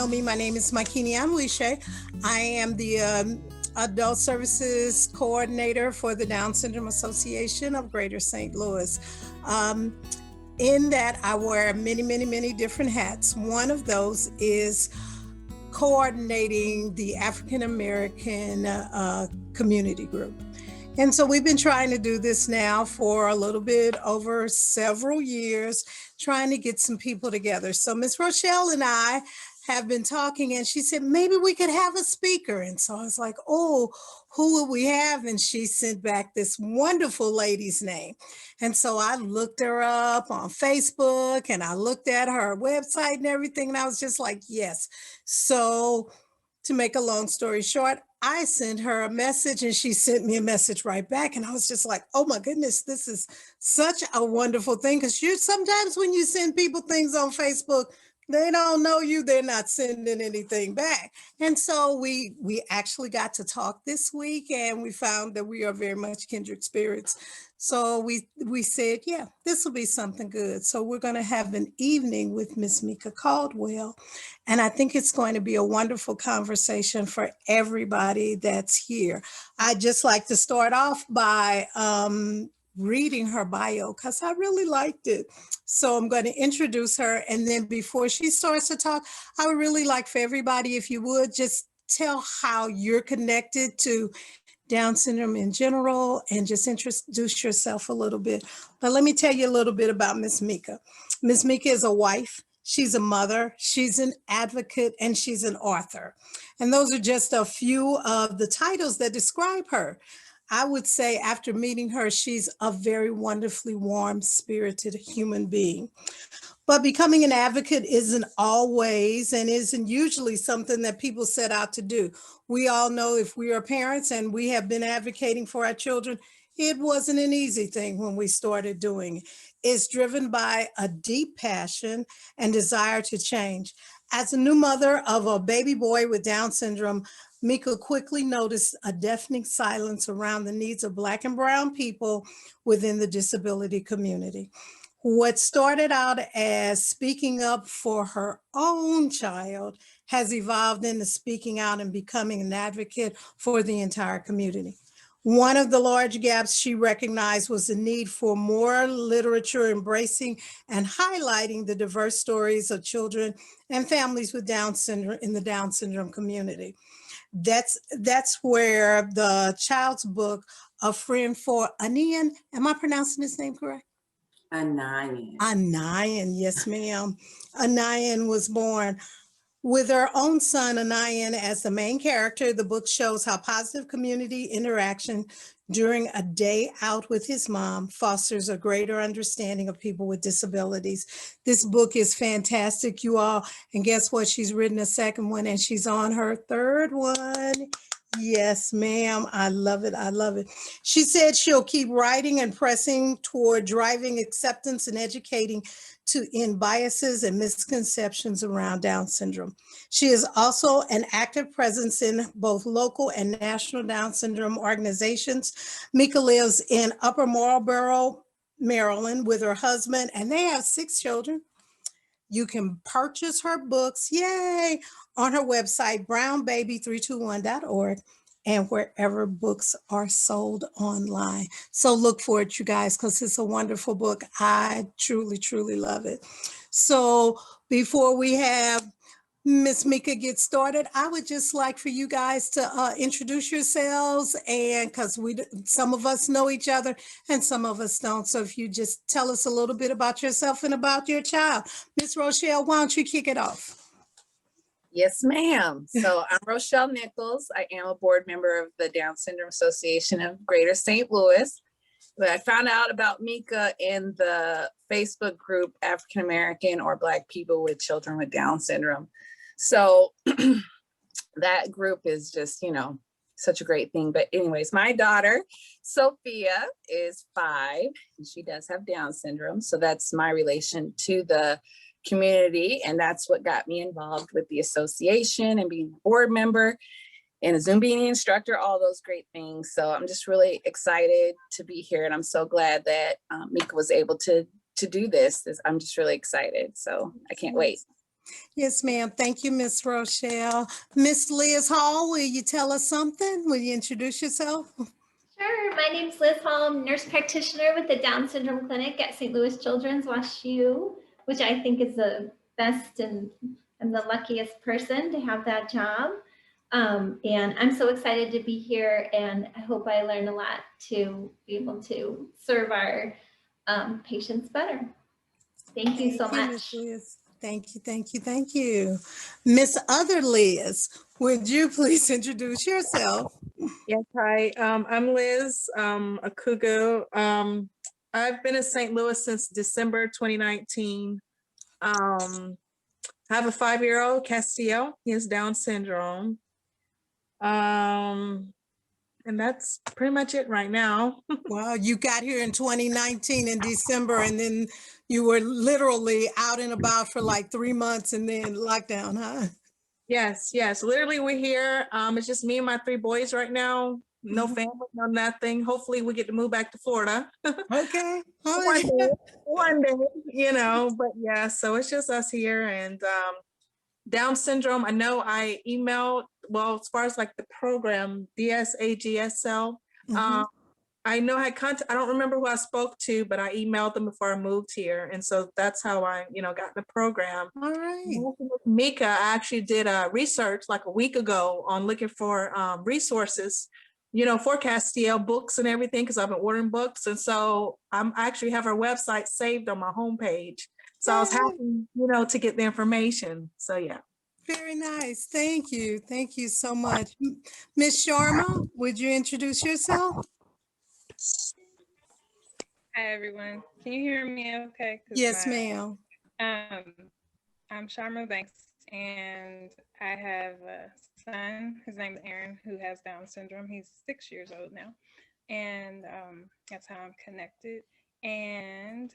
know me, my name is Makini. I am the Adult Services Coordinator for the Down Syndrome Association of Greater St. Louis. Um, in that, I wear many different hats. One of those is coordinating the African American community group. And so we've been trying to do this now for a little bit over several years, trying to get some people together. So Miss Rochelle and I have been talking, and she said, maybe we could have a speaker. And so I was like, oh, who will we have? And she sent back this wonderful lady's name. And so I looked her up on Facebook and I looked at her website and everything. And I was just like, yes. So to make a long story short, I sent her a message and she sent me a message right back. And I was just like, oh my goodness, this is such a wonderful thing. Because sometimes when you send people things on Facebook, they don't know you, they're not sending anything back. And so we actually got to talk this week, and we found that we are very much kindred spirits. So we said, yeah, this will be something good. So we're going to have an evening with Miss Meeka Caldwell. And I think it's going to be a wonderful conversation for everybody that's here. I'd just like to start off by reading her bio because I really liked it. So I'm going to introduce her. And then before she starts to talk, I would really like for everybody, if you would, just tell how you're connected to Down syndrome in general and just introduce yourself a little bit. But let me tell you a little bit about Miss Meeka. Miss Meeka is a wife. She's a mother, she's an advocate, and she's an author. And those are just a few of the titles that describe her. I would say after meeting her, she's a very wonderfully warm-spirited human being. But becoming an advocate isn't always and isn't usually something that people set out to do. We all know if we are parents and we have been advocating for our children, it wasn't an easy thing when we started doing it. It's driven by a deep passion and desire to change. As a new mother of a baby boy with Down syndrome, Meeka quickly noticed a deafening silence around the needs of Black and Brown people within the disability community. What started out as speaking up for her own child has evolved into speaking out and becoming an advocate for the entire community. One of the large gaps she recognized was the need for more literature embracing and highlighting the diverse stories of children and families with Down syndrome in the Down syndrome community. That's where the child's book, A Friend for Anian, am I pronouncing his name correct? Anian, yes ma'am. Anian was born. With her own son, Anian, as the main character, the book shows how positive community interaction during a day out with his mom fosters a greater understanding of people with disabilities. This book is fantastic, you all. And guess what? She's written a second one and she's on her third one. Yes, ma'am. I love it. I love it. She said she'll keep writing and pressing toward driving acceptance and educating to end biases and misconceptions around Down syndrome. She is also an active presence in both local and national Down syndrome organizations. Meeka lives in Upper Marlboro, Maryland with her husband, and they have 6 children. You can purchase her books, yay, on her website, brownbaby321.org, and wherever books are sold online. So look for it, you guys, because it's a wonderful book. I truly love it. So before we have Miss Meeka get started, I would just like for you guys to introduce yourselves, and because some of us know each other and some of us don't. So if you just tell us a little bit about yourself and about your child. Miss Rochelle, why don't you kick it off? Yes, ma'am. So I'm Rochelle Nichols. I am a board member of the Down Syndrome Association of Greater St. Louis. But I found out about Meeka in the Facebook group African American or Black people with children with Down syndrome. So that group is just, such a great thing. But anyways, my daughter, Sophia, is 5 and she does have Down syndrome. So that's my relation to the community. And that's what got me involved with the association and being a board member and a Zumbini instructor, all those great things. So I'm just really excited to be here. And I'm so glad that Meeka was able to do this. I'm just really excited. So I can't wait. Yes, ma'am. Thank you, Miss Rochelle. Miss Liz Hall, will you tell us something? Will you introduce yourself? Sure. My name's Liz Hall. I'm a nurse practitioner with the Down Syndrome Clinic at St. Louis Children's WashU, which I think is the best, and I'm the luckiest person to have that job. And I'm so excited to be here, and I hope I learn a lot to be able to serve our patients better. Thank you so Miss much. Liz. Thank you, thank you, thank you. Miss Other Liz, would you please introduce yourself? Yes, hi. I'm Liz Akugo. I've been in St. Louis since December 2019. I have a 5-year-old, Castiel. He has Down syndrome. And that's pretty much it right now. Wow, you got here in 2019 in December, and then you were literally out and about for like 3 months and then lockdown, huh? Yes, yes. Literally, we're here. It's just me and my 3 boys right now. No family, no nothing. Hopefully, we get to move back to Florida. Okay. All One right. day, one day, you know, but yeah, so it's just us here. And Down syndrome, I know I emailed, well, as far as like the program, DSAGSL, I know I don't remember who I spoke to, but I emailed them before I moved here. And so that's how I, got the program. All right. Meeka, I actually did a research like a week ago on looking for resources, for Castiel, books and everything, because I've been ordering books. And so I actually have her website saved on my homepage. So I was happy, to get the information. So yeah. Very nice. Thank you. Thank you so much. Miss Sharma, would you introduce yourself? Hi, everyone. Can you hear me okay? Yes, ma'am. I'm Sharma Banks, and I have a son. His name is Aaron, who has Down syndrome. He's 6 years old now, and that's how I'm connected. And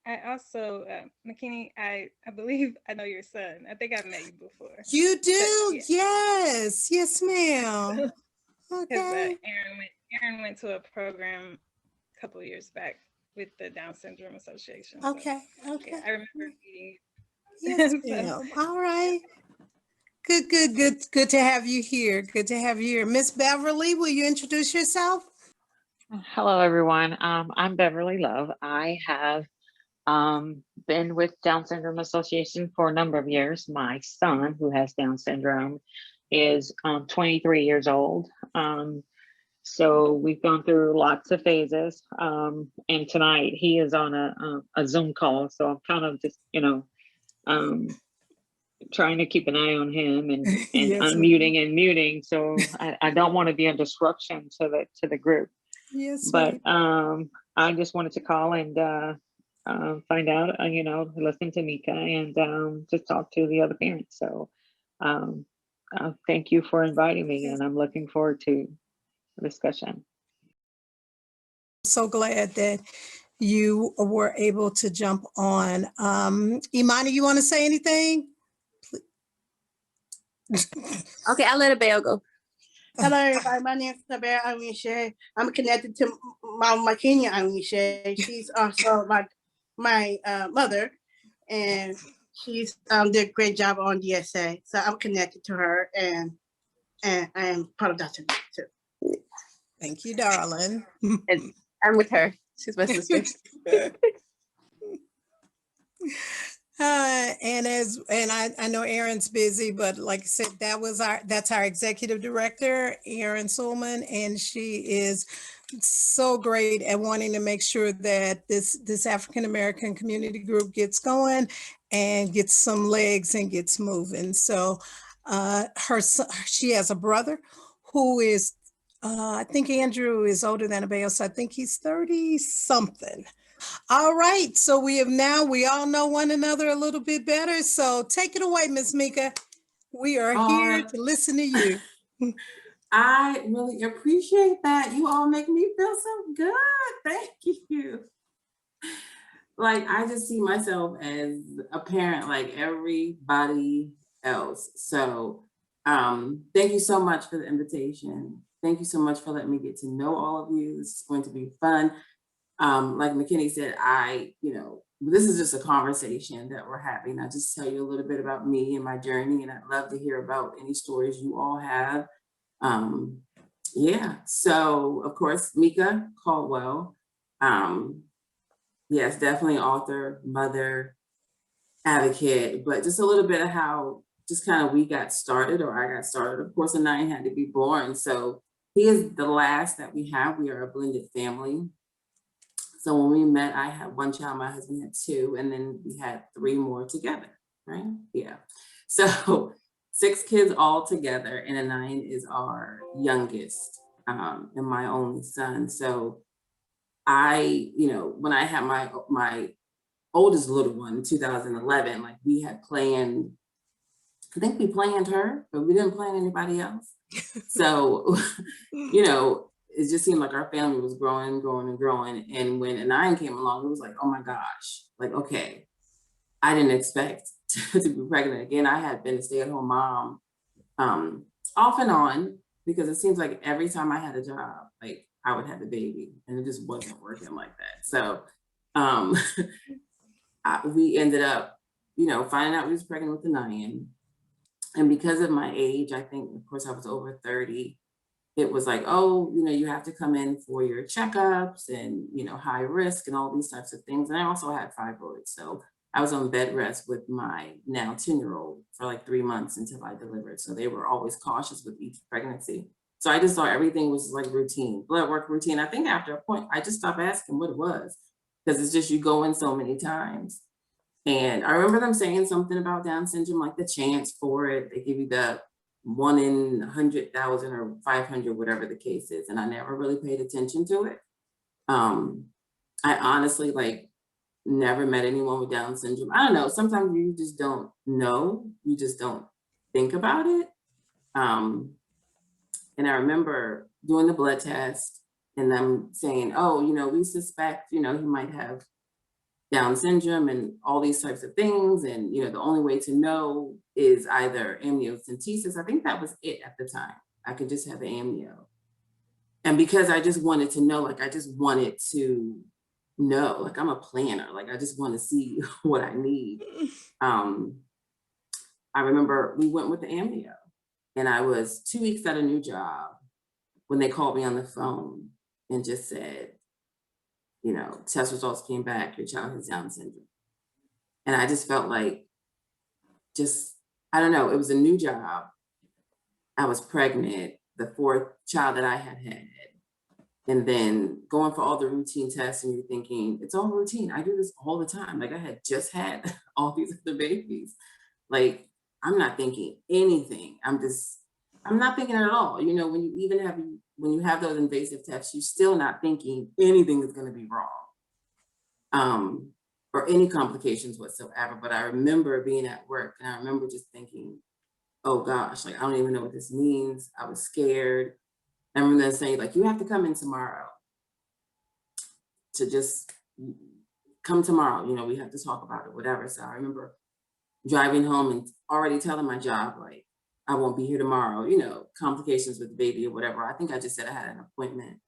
I also, Makini, I believe I know your son. I think I've met you before. You do? Yeah. Yes. Yes, ma'am. Okay. Aaron went to a program a couple of years back with the Down Syndrome Association. Okay. So, Okay. yeah, I remember meeting you. Yes, So, ma'am. All right. Good to have you here. Good to have you here. Miss Beverly, will you introduce yourself? Hello, everyone. I'm Beverly Love. I have been with Down Syndrome Association for a number of years. My son, who has Down syndrome, is 23 years old. So we've gone through lots of phases. And tonight he is on a Zoom call. So I'm kind of just, trying to keep an eye on him and Yes, unmuting and muting. So I don't want to be a disruption to the group. Yes, But I just wanted to call and find out, listen to Meeka and just talk to the other parents. So thank you for inviting me, Yes. and I'm looking forward to the discussion. So glad that you were able to jump on. Imani, you want to say anything? Okay, I'll let Abel go. Hello, everybody. My name is Abel Awisha. I'm connected to Makini Awisha. She's also my mother, and she's did a great job on DSA. So I'm connected to her, and I am part of that too. Thank you, darling. And I'm with her. She's my sister. I know Aaron's busy, but like I said, that's our executive director, Erin Sulman, and she is so great at wanting to make sure that this African American community group gets going and gets some legs and gets moving. So she has a brother who is I think Andrew is older than Abel, so I think he's 30 something. All right, so we all know one another a little bit better. So take it away, Miss Meeka. We are here to listen to you. I really appreciate that. You all make me feel so good. Thank you. Like, I just see myself as a parent like everybody else. So thank you so much for the invitation. Thank you so much for letting me get to know all of you. This is going to be fun. like Makini said, this is just a conversation that we're having. I just tell you a little bit about me and my journey, and I'd love to hear about any stories you all have. Yeah, so of course, Meeka Caldwell. Yes, definitely author, mother, advocate, but just a little bit of how just kind of we got started, or I got started. Of course, Anaya had to be born. So he is the last that we have. We are a blended family. So when we met, I had one child, my husband had two, and then we had 3 more together, right? Yeah. So 6 kids all together, and Anaya is our youngest, and my only son. So when I had my oldest little one in 2011, like we had planned, I think we planned her, but we didn't plan anybody else. So, it just seemed like our family was growing, growing, and growing. And when Anaya came along, it was like, oh my gosh, like, okay, I didn't expect to be pregnant again. I had been a stay-at-home mom off and on, because it seems like every time I had a job, like I would have the baby, and it just wasn't working like that. So we ended up, finding out we was pregnant with Anaya. And because of my age, I think, of course, I was over 30. It was like, oh, you have to come in for your checkups and, high risk and all these types of things. And I also had fibroids. So I was on bed rest with my now 10-year-old for like 3 months until I delivered. So they were always cautious with each pregnancy. So I just thought everything was like routine, blood work routine. I think after a point, I just stopped asking what it was, because it's just you go in so many times. And I remember them saying something about Down syndrome, like the chance for it. They give you the 1 in 100,000 or 500, whatever the case is. And I never really paid attention to it. I honestly never met anyone with Down syndrome. I don't know. Sometimes you just don't know. You just don't think about it. And I remember doing the blood test and them saying, oh, we suspect, he might have Down syndrome and all these types of things. And, the only way to know is either amniocentesis. I think that was it at the time. I could just have amnio. And because I just wanted to know, I just wanted to know, I'm a planner. I just want to see what I need. I remember we went with the amnio, and I was 2 weeks at a new job when they called me on the phone and just said, test results came back, your child has Down syndrome. And I just felt like, I don't know, it was a new job. I was pregnant, the 4th child that I had. And then going for all the routine tests, and you're thinking, it's all routine. I do this all the time. I had just had all these other babies. I'm not thinking anything. I'm not thinking at all. When you have those invasive tests, you're still not thinking anything is going to be wrong, or any complications whatsoever. But I remember being at work, and I remember just thinking, oh gosh, I don't even know what this means. I was scared. I remember them saying, you have to come in tomorrow, to just come tomorrow. We have to talk about it, whatever. So I remember driving home and already telling my job, I won't be here tomorrow, complications with the baby or whatever. I think I just said I had an appointment.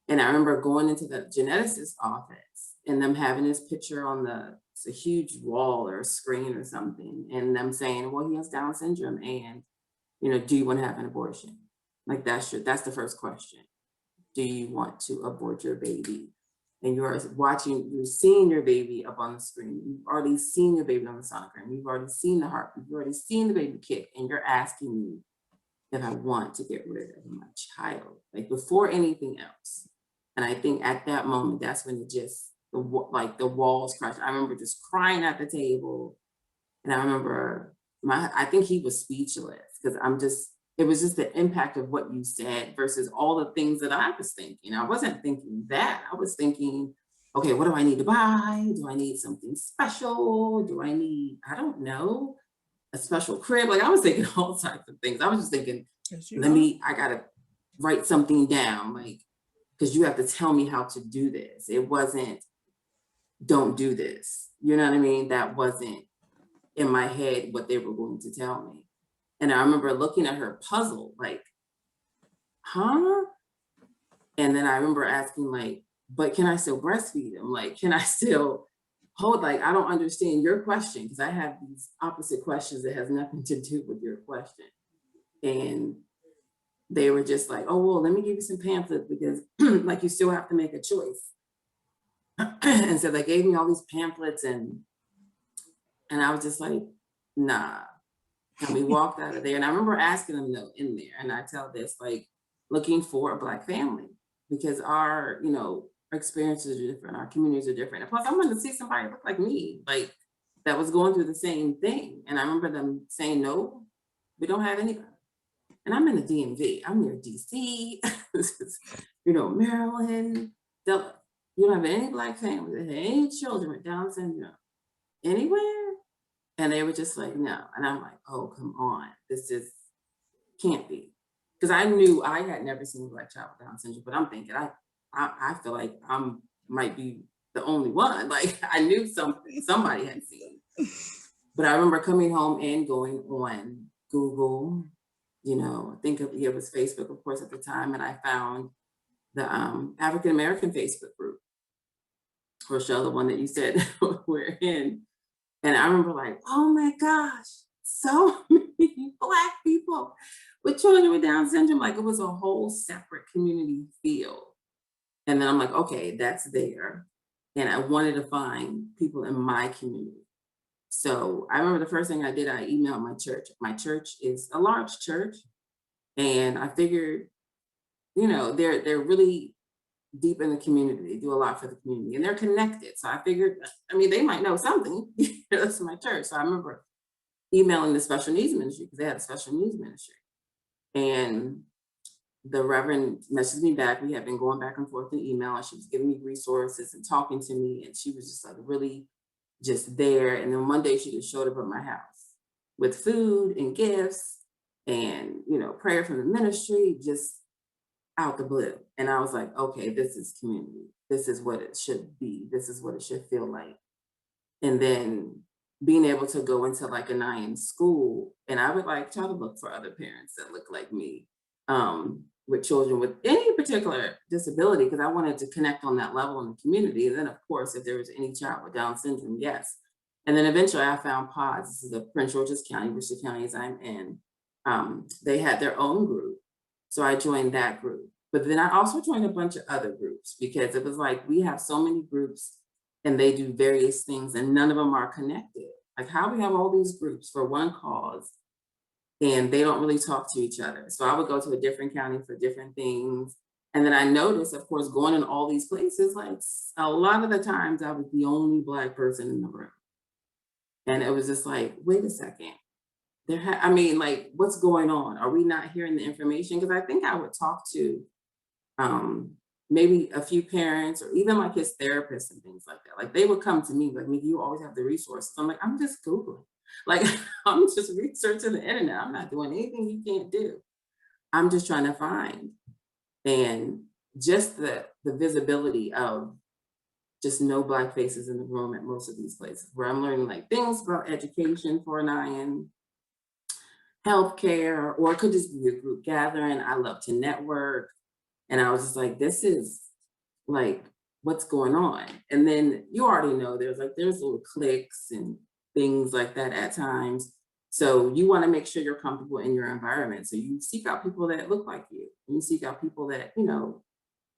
And I remember going into the geneticist's office and them having this picture on it's a huge wall or a screen or something, and them saying, well, he has Down syndrome, and, do you want to have an abortion? That's the first question. Do you want to abort your baby? And you're seeing your baby up on the screen. You've already seen your baby on the sonogram. You've already seen the heartbeat. You've already seen the baby kick, and you're asking me if I want to get rid of my child, before anything else. And I think at that moment, that's when the walls crashed. I remember just crying at the table. And I remember I think he was speechless, because it was just the impact of what you said versus all the things that I was thinking. I wasn't thinking that. I was thinking, okay, what do I need to buy? Do I need something special? Do I need, I don't know, a special crib? I was thinking all types of things. I was just thinking, I got to write something down, because you have to tell me how to do this. It wasn't, don't do this. You know what I mean? That wasn't in my head what they were going to tell me. And I remember looking at her puzzled, huh? And then I remember asking, but can I still breastfeed him? Like, can I still hold, like, I don't understand your question, because I have these opposite questions that has nothing to do with your question. And they were just like, oh, well, let me give you some pamphlets, because like, you still have to make a choice. And so they gave me all these pamphlets, and I was just like, nah. And we walked out of there. And I remember asking them though in there, and I tell this, like, looking for a Black family, because our, you know, our experiences are different, our communities are different. And plus, I wanted to see somebody look like me, like, that was going through the same thing. And I remember them saying, no, we don't have anybody. And I'm in the DMV, I'm near DC, you know, Maryland. You don't have any Black families that have any children with Down syndrome anywhere? And they were just like, no. And I'm like, oh, come on, this is, can't be. Because I knew I had never seen a Black child with Down syndrome, but I'm thinking, I feel like might be the only one. Like, I knew somebody had seen. But I remember coming home and going on Google, you know, I think it was Facebook, of course, at the time, and I found the African-American Facebook group, Rochelle, the one that you said we're in. And I remember like, oh my gosh, so many Black people with children with Down syndrome. Like, it was a whole separate community feel. And then I'm like, okay, that's there. And I wanted to find people in my community. So I remember the first thing I did, I emailed my church. My church is a large church. And I figured, you know, they're really deep in the community. They do a lot for the community, and they're connected. So I figured, I mean, they might know something. That's my church. So I remember emailing the special needs ministry, because they had a special needs ministry. And the Reverend messaged me back. We had been going back and forth in email, and she was giving me resources and talking to me. And she was just like really just there. And then one day she just showed up at my house with food and gifts and, you know, prayer from the ministry, just out the blue. And I was like, okay, this is community. This is what it should be. This is what it should feel like. And then being able to go into like an IN school, and I would like try to look for other parents that look like me, with children with any particular disability, because I wanted to connect on that level in the community. And then of course, if there was any child with Down syndrome, yes. And then eventually I found PODS. This is the Prince George's County, which the counties I'm in. They had their own group. So I joined that group. But then I also joined a bunch of other groups, because it was like, we have so many groups and they do various things and none of them are connected. Like, how we have all these groups for one cause and they don't really talk to each other. So I would go to a different county for different things. And then I noticed, of course, going in all these places, like a lot of the times I was the only Black person in the room. And it was just like, wait a second. I mean, like, what's going on? Are we not hearing the information? Because I think I would talk to maybe a few parents or even like his therapists and things like that. Like, they would come to me like, Meeka, you always have the resources. I'm like, I'm just Googling. Like, I'm just researching the internet. I'm not doing anything you can't do. I'm just trying to find. And just the visibility of just no Black faces in the room at most of these places, where I'm learning like things about education for an IN, healthcare, or it could just be a group gathering. I love to network. And I was just like, this is like, what's going on? And then you already know there's little cliques and things like that at times. So you want to make sure you're comfortable in your environment. So you seek out people that look like you. And you seek out people that, you know,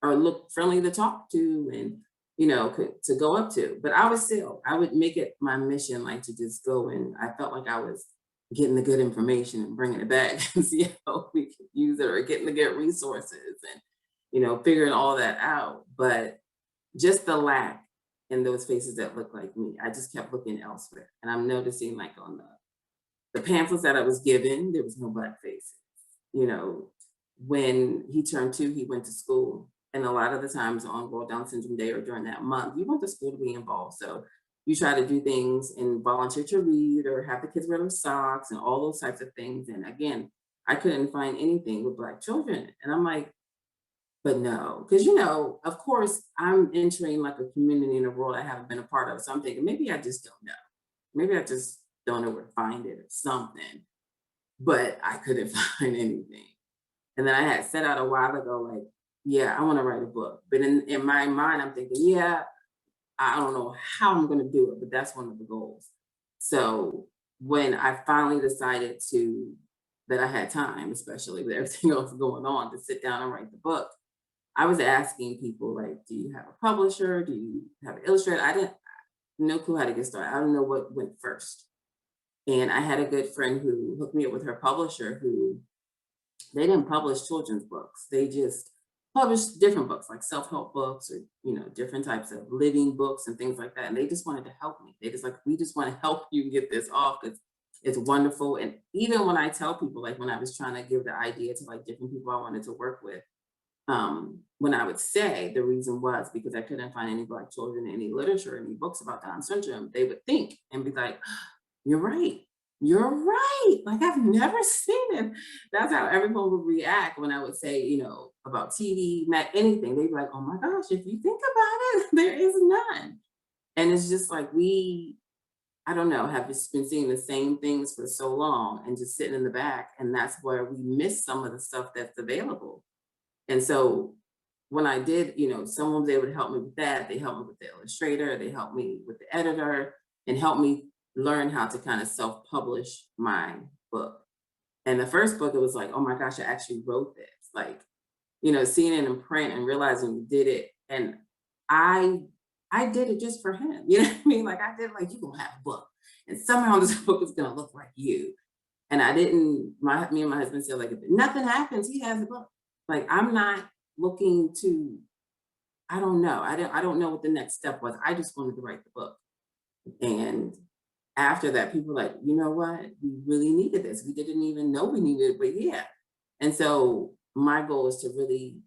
look friendly to talk to and, you know, to go up to. But I would make it my mission, like, to just go, and I felt like I was getting the good information and bringing it back and see how we could use it, or getting the good resources and, you know, figuring all that out. But just the lack in those faces that look like me, I just kept looking elsewhere. And I'm noticing, like, on the pamphlets that I was given, there was no Black faces. You know, when he turned 2, he went to school. And a lot of the times on World Down Syndrome Day or during that month, you went to school to be involved. So you try to do things and volunteer to read or have the kids wear their socks and all those types of things. And again, I couldn't find anything with Black children. And I'm like, but no, because, you know, of course, I'm entering like a community in a world I haven't been a part of. So I'm thinking, maybe I just don't know. Maybe I just don't know where to find it or something. But I couldn't find anything. And then I had set out a while ago, like, yeah, I want to write a book. But in my mind, I'm thinking, yeah, I don't know how I'm going to do it, but that's one of the goals. So when I finally decided that I had time, especially with everything else going on, to sit down and write the book, I was asking people like, do you have a publisher? Do you have an illustrator? I didn't, no clue how to get started. I don't know what went first. And I had a good friend who hooked me up with her publisher who, they didn't publish children's books. They just published different books, like self-help books or, different types of living books and things like that. And they just wanted to help me. They just like, we just want to help you get this off because it's wonderful. And even when I tell people, like when I was trying to give the idea to like different people I wanted to work with, when I would say the reason was because I couldn't find any Black children, any literature, any books about Down syndrome, they would think and be like, you're right. You're right. Like I've never seen it. That's how everyone would react when I would say, about TV, anything. They'd be like, oh my gosh, if you think about it, there is none. And it's just like I don't know, have just been seeing the same things for so long and just sitting in the back. And that's where we miss some of the stuff that's available. And so when I did, someone was able to help me with that. They helped me with the illustrator. They helped me with the editor and helped me learn how to kind of self-publish my book. And the first book, it was like, oh my gosh, I actually wrote this. Like, seeing it in print and realizing we did it. And I did it just for him. You know what I mean? Like I did like, you're gonna have a book. And somehow this book is gonna look like you. And I didn't, me and my husband said, like, if nothing happens, he has a book. Like, I'm not looking to, I don't know. I don't know what the next step was. I just wanted to write the book. And after that, people were like, you know what? We really needed this. We didn't even know we needed it, but yeah. And so my goal is to really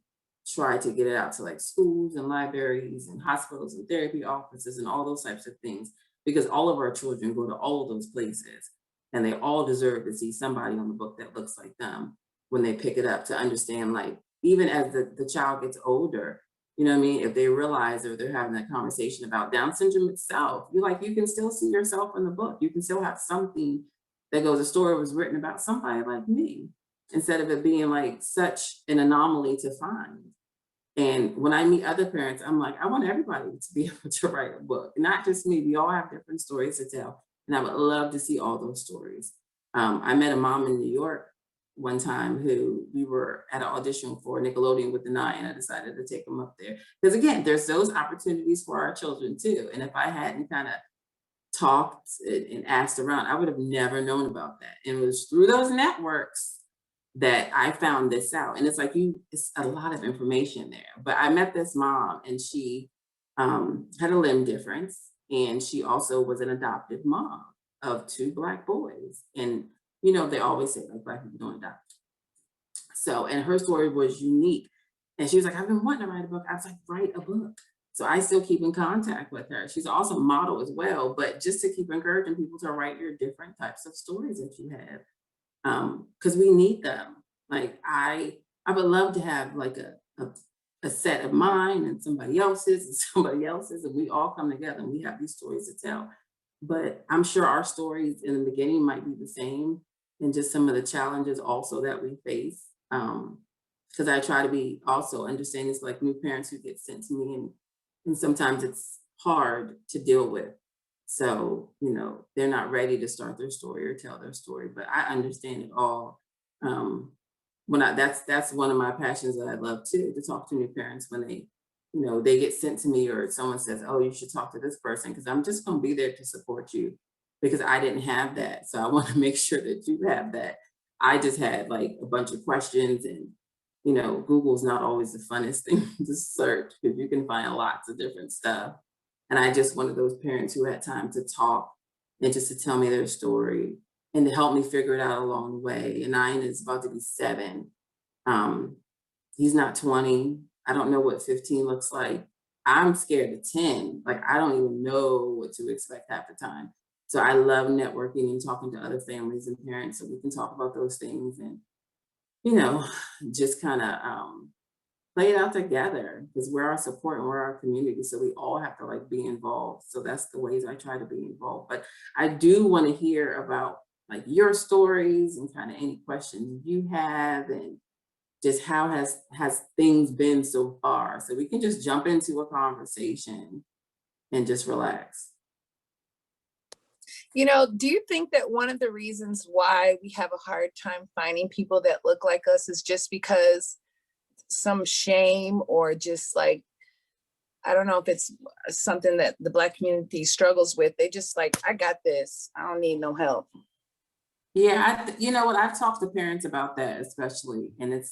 try to get it out to like schools and libraries and hospitals and therapy offices and all those types of things, because all of our children go to all of those places and they all deserve to see somebody on the book that looks like them when they pick it up, to understand, like, even as the child gets older, you know what I mean? If they realize, or they're having that conversation about Down syndrome itself, you can still see yourself in the book. You can still have something that goes, a story was written about somebody like me, instead of it being like such an anomaly to find. And when I meet other parents, I'm like, I want everybody to be able to write a book, not just me. We all have different stories to tell. And I would love to see all those stories. I met a mom in New York one time who, we were at an audition for Nickelodeon with the Nine. I decided to take them up there. Because again, there's those opportunities for our children too. And if I hadn't kind of talked and asked around, I would have never known about that. And it was through those networks that I found this out. And it's like, it's a lot of information there. But I met this mom and she had a limb difference. And she also was an adopted mom of 2 Black boys. And they always say like Black people don't adopt. So, and her story was unique. And she was like, I've been wanting to write a book. I was like, write a book. So I still keep in contact with her. She's an awesome model as well, but just to keep encouraging people to write your different types of stories that you have. Because we need them. Like I would love to have like a set of mine and somebody else's, and we all come together and we have these stories to tell. But I'm sure our stories in the beginning might be the same, and just some of the challenges also that we face. Because I try to be also understanding, it's like new parents who get sent to me, and sometimes it's hard to deal with. So, they're not ready to start their story or tell their story, but I understand it all. That's one of my passions that I love too, to talk to new parents when they get sent to me, or someone says, oh, you should talk to this person, because I'm just going to be there to support you, because I didn't have that. So I want to make sure that you have that. I just had like a bunch of questions, and Google's not always the funnest thing to search, because you can find lots of different stuff. And I just wanted those parents who had time to talk and just to tell me their story and to help me figure it out along the way. And Nine is about to be 7. He's not 20. I don't know what 15 looks like. I'm scared of 10. Like, I don't even know what to expect half the time. So I love networking and talking to other families and parents so we can talk about those things and, just kind of play it out together, because we're our support and we're our community. So we all have to like be involved. So that's the ways I try to be involved. But I do want to hear about like your stories and kind of any questions you have, and just how has things been so far? So we can just jump into a conversation and just relax. You know, do you think that one of the reasons why we have a hard time finding people that look like us is just because some shame, or just like, I don't know if it's something that the Black community struggles with. They just like, I got this, I don't need no help. Yeah, you know what, I've talked to parents about that especially, and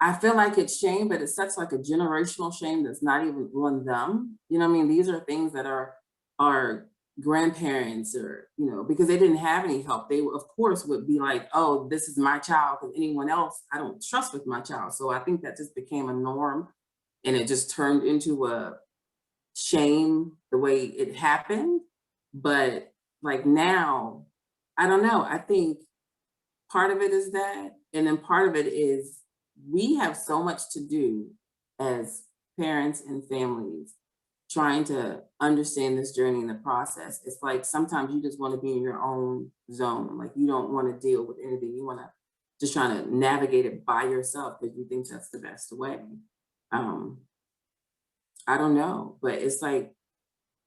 I feel like it's shame, but it's such like a generational shame that's not even on them. You know what I mean? These are things that our grandparents, or, you know, because they didn't have any help, they of course would be like, oh, this is my child, because anyone else I don't trust with my child. So I think that just became a norm, and it just turned into a shame the way it happened. But like now, I don't know, I think part of it is that, and then part of it is we have so much to do as parents and families trying to understand this journey and the process. It's like sometimes you just want to be in your own zone. Like you don't want to deal with anything. You want to just try to navigate it by yourself because you think that's the best way. I don't know, but it's like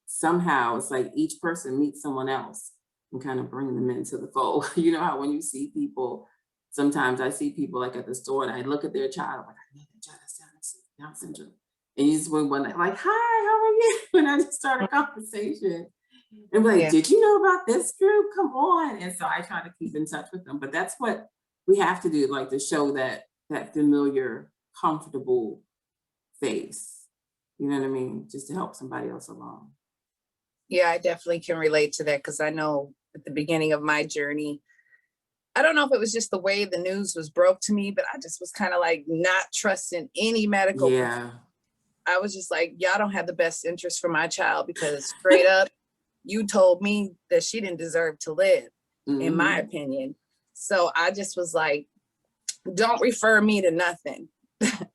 somehow it's like each person meets someone else and kind of bring them into the fold. You know how when you see people, sometimes I see people like at the store and I look at their child, I'm like, I know that child has Down syndrome. And you just went one night, like, hi, how are you? And I just start a conversation. And be like, did you know about this group? Come on. And so I try to keep in touch with them. But that's what we have to do, like to show that familiar, comfortable face. You know what I mean? Just to help somebody else along. Yeah, I definitely can relate to that, because I know at the beginning of my journey, I don't know if it was just the way the news was broke to me, but I just was kind of like not trusting any medical. Yeah. I was just like, y'all don't have the best interest for my child, because straight up, you told me that she didn't deserve to live, in my opinion. So I just was like, don't refer me to nothing.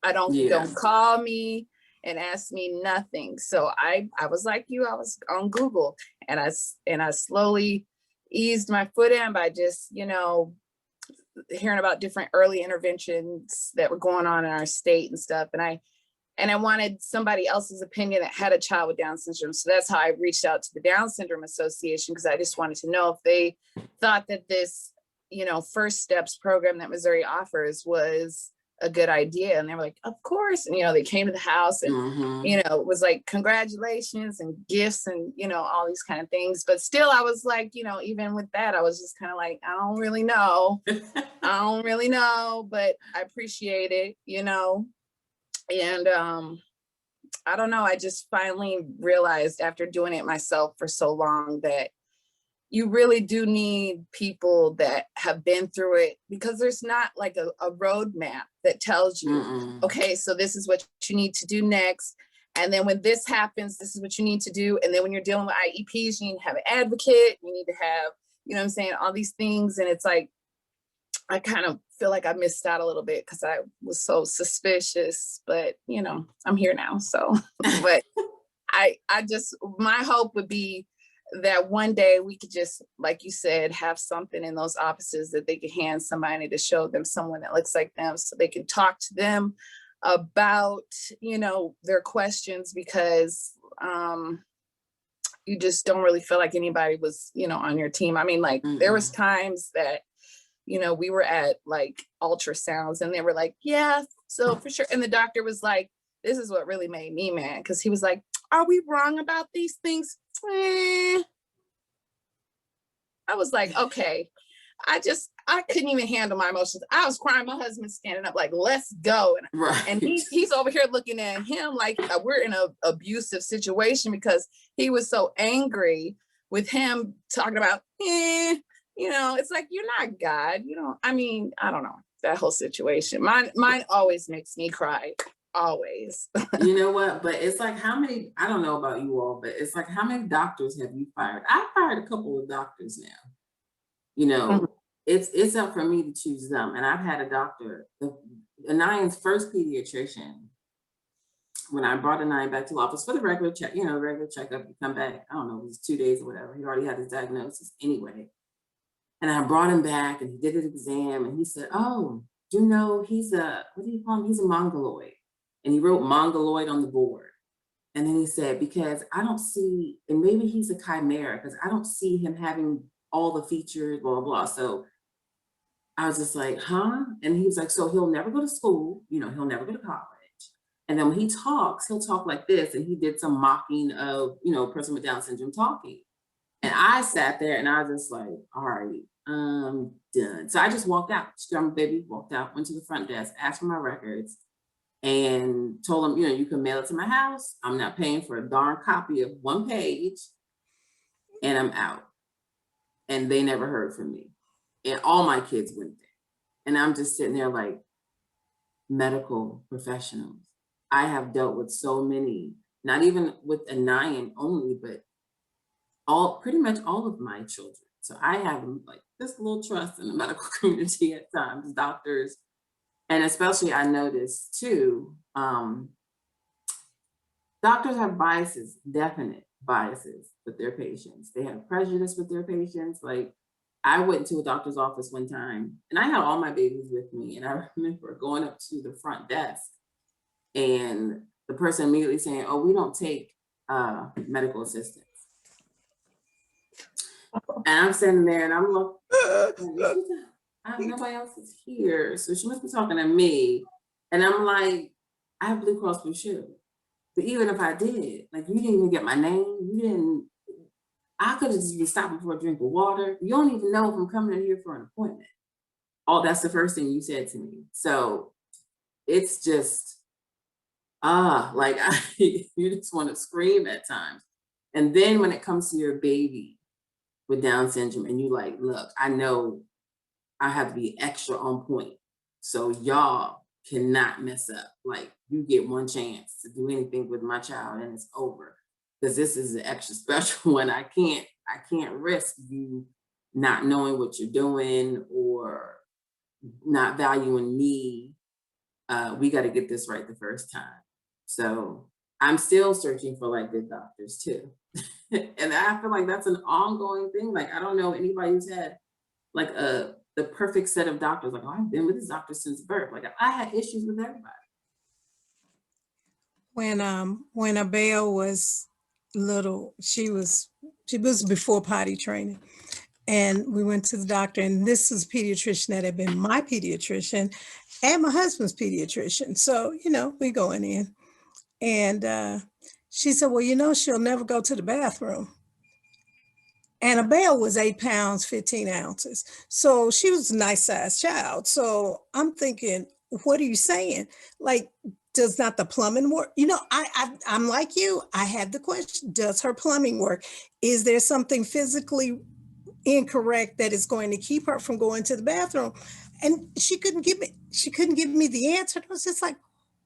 Don't call me and ask me nothing. So I was like you, I was on Google, and I slowly eased my foot in by just, you know, hearing about different early interventions that were going on in our state and stuff. And I wanted somebody else's opinion that had a child with Down syndrome. So that's how I reached out to the Down Syndrome Association, because I just wanted to know if they thought that this, you know, First Steps program that Missouri offers was a good idea. And they were like, of course. And, you know, they came to the house and, you know, it was like, congratulations and gifts and, you know, all these kind of things. But still, I was like, you know, even with that, I was just kind of like, I don't really know. I don't really know, but I appreciate it, you know. And I don't know, I just finally realized after doing it myself for so long that you really do need people that have been through it, because there's not like a roadmap that tells you, okay, so this is what you need to do next. And then when this happens, this is what you need to do. And then when you're dealing with IEPs, you need to have an advocate, you need to have, you know what I'm saying, all these things. And it's like, I kind of feel like I missed out a little bit because I was so suspicious, but you know, I'm here now. So, but I just, my hope would be that one day we could just, like you said, have something in those offices that they could hand somebody to show them someone that looks like them, so they can talk to them about, you know, their questions, because you just don't really feel like anybody was, you know, on your team. I mean, like there was times that, you know, we were at like ultrasounds and they were like, yeah, so for sure. And the doctor was like, this is what really made me mad, because he was like, are we wrong about these things? I was like, okay. I couldn't even handle my emotions. I was crying. My husband's standing up like, let's go. And he's over here looking at him like we're in an abusive situation, because he was so angry with him talking about, you know, it's like, you're not God. You don't, I mean, I don't know, that whole situation. Mine always makes me cry. Always. You know what? But it's like, how many, I don't know about you all, but it's like, how many doctors have you fired? I fired a couple of doctors now. You know, it's up for me to choose them. And I've had a doctor, Anayan's first pediatrician, when I brought Anayan back to the office for the regular check, you know, regular checkup, you come back, I don't know, it was 2 days or whatever. He already had his diagnosis anyway. And I brought him back and he did his exam and he said, oh, you know, he's a, what do you call him? He's a mongoloid. And he wrote mongoloid on the board. And then he said, because I don't see, and maybe he's a chimera, because I don't see him having all the features, blah, blah, blah. So I was just like, huh? And he was like, so he'll never go to school, you know, he'll never go to college. And then when he talks, he'll talk like this. And he did some mocking of, you know, a person with Down syndrome talking. And I sat there and I was just like, all right, I'm done. So I just walked out, scrubbed baby, walked out, went to the front desk, asked for my records, and told them, you know, you can mail it to my house. I'm not paying for a darn copy of one page, and I'm out. And they never heard from me. And all my kids went there. And I'm just sitting there like, medical professionals. I have dealt with so many, not even with Anayan only, but pretty much all of my children. So I have like this little trust in the medical community at times, doctors. And especially I noticed too, doctors have biases, definite biases with their patients. They have prejudice with their patients. Like I went to a doctor's office one time and I had all my babies with me. And I remember going up to the front desk and the person immediately saying, oh, we don't take medical assistants. And I'm sitting there and I'm like, nobody else is here. So she must be talking to me. And I'm like, I have Blue Cross Blue Shield. But even if I did, like you didn't even get my name. I could have just been stopping for a drink of water. You don't even know if I'm coming in here for an appointment. Oh, that's the first thing you said to me. So it's just, like you just want to scream at times. And then when it comes to your baby with Down syndrome and you like, look, I know I have to be extra on point. So y'all cannot mess up. Like you get one chance to do anything with my child and it's over. Because this is an extra special one. I can't risk you not knowing what you're doing or not valuing me. We got to get this right the first time. So I'm still searching for like good doctors too. And I feel like that's an ongoing thing. Like, I don't know anybody who's had like the perfect set of doctors. Like, oh, I've been with this doctor since birth. Like I had issues with everybody. When Abel was little, she was before potty training. And we went to the doctor, and this is a pediatrician that had been my pediatrician and my husband's pediatrician. So, you know, we going in. And she said, well, you know, she'll never go to the bathroom. And Abel was 8 pounds, 15 ounces. So she was a nice sized child. So I'm thinking, what are you saying? Like, does not the plumbing work? You know, I'm like you. I had the question, does her plumbing work? Is there something physically incorrect that is going to keep her from going to the bathroom? And she couldn't give me the answer. I was just like,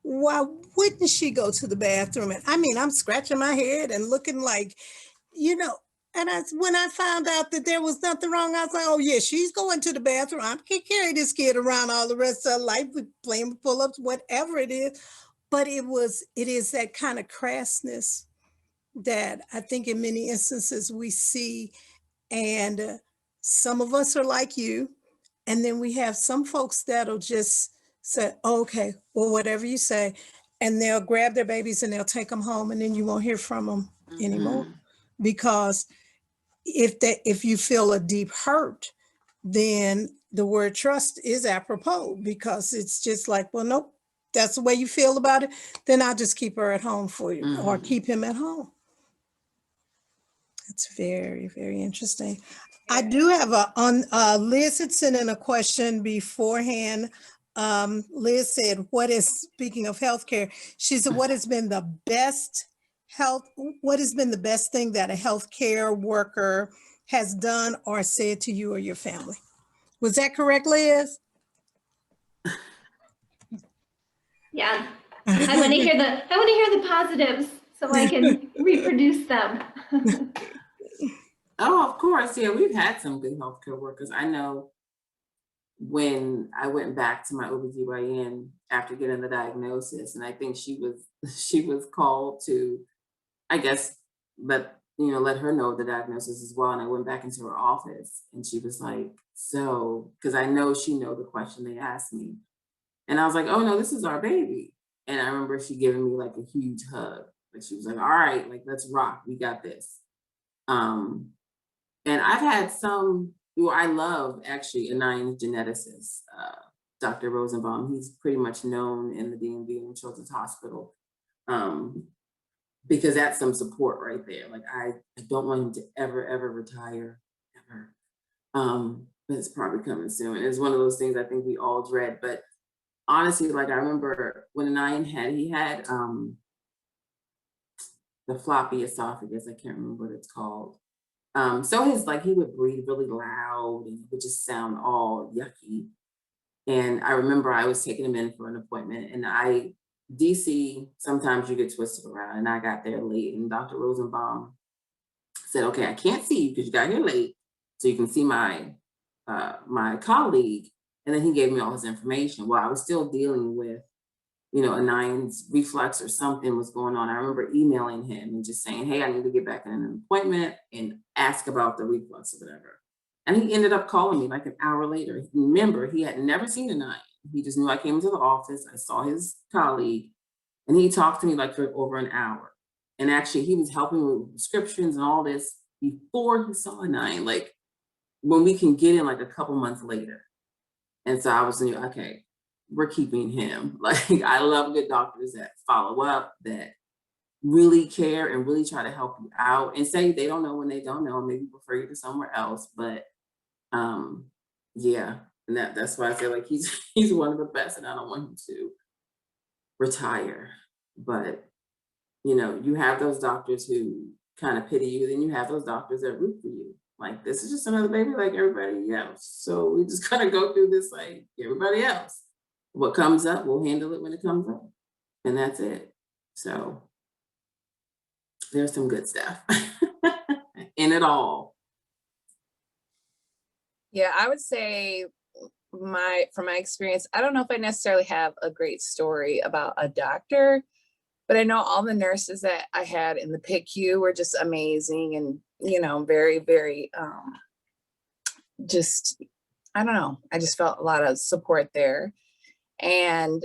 why wouldn't she go to the bathroom? And I mean, I'm scratching my head and looking like, you know, and when I found out that there was nothing wrong, I was like, oh yeah, she's going to the bathroom. I can't carry this kid around all the rest of her life with playing pull-ups, whatever it is. But it is that kind of crassness that I think in many instances we see. And some of us are like you. And then we have some folks that'll just say, oh, okay, well, whatever you say. And they'll grab their babies and they'll take them home. And then you won't hear from them anymore. Because if you feel a deep hurt, then the word trust is apropos, because it's just like, well, nope, that's the way you feel about it. Then I'll just keep her at home for you, or keep him at home. It's very, very interesting. I do have Liz had sent in a question beforehand. Liz said, speaking of healthcare, she said, what has been the best thing that a healthcare worker has done or said to you or your family? Was that correct, Liz? Yeah, I want to hear the positives so I can reproduce them. Oh, of course. Yeah, we've had some good healthcare workers. I know when I went back to my OBGYN after getting the diagnosis, and I think she was called to, I guess, let her know the diagnosis as well. And I went back into her office and she was like, so, because I know she know the question they asked me. And I was like, oh no, this is our baby. And I remember she giving me like a huge hug. Like she was like, all right, like let's rock, we got this. And I've had some who I love, actually, a nine geneticist, Dr. Rosenbaum. He's pretty much known in the DMV and Children's Hospital, because that's some support right there. Like I don't want him to ever retire, ever. But it's probably coming soon. It's one of those things I think we all dread. But honestly, like I remember when Anayan he had the floppy esophagus. I can't remember what it's called. So his, like, he would breathe really loud and it would just sound all yucky. And I remember I was taking him in for an appointment, and DC, sometimes you get twisted around, and I got there late, and Dr. Rosenbaum said, okay, I can't see you because you got here late, so you can see my my colleague. And then he gave me all his information. Well, I was still dealing with, you know, Anayan's reflux or something was going on. I remember emailing him and just saying, hey, I need to get back in an appointment and ask about the reflux or whatever. And he ended up calling me like an hour later. Remember, he had never seen Anayan. He just knew I came into the office, I saw his colleague, and he talked to me like for over an hour. And actually he was helping me with prescriptions and all this before he saw Anayan, like when we can get in like a couple months later. And so I was like, okay, we're keeping him. Like, I love good doctors that follow up, that really care and really try to help you out and say they don't know when they don't know, maybe refer you to somewhere else. But yeah, and that's why I feel like he's one of the best, and I don't want him to retire. But you know, you have those doctors who kind of pity you, then you have those doctors that root for you. Like, this is just another baby like everybody else. So we just kind of go through this like everybody else. What comes up, we'll handle it when it comes up. And that's it. So there's some good stuff in it all. Yeah, I would say from my experience, I don't know if I necessarily have a great story about a doctor, but I know all the nurses that I had in the PICU were just amazing and, you know, very, very, just, I don't know, I just felt a lot of support there. And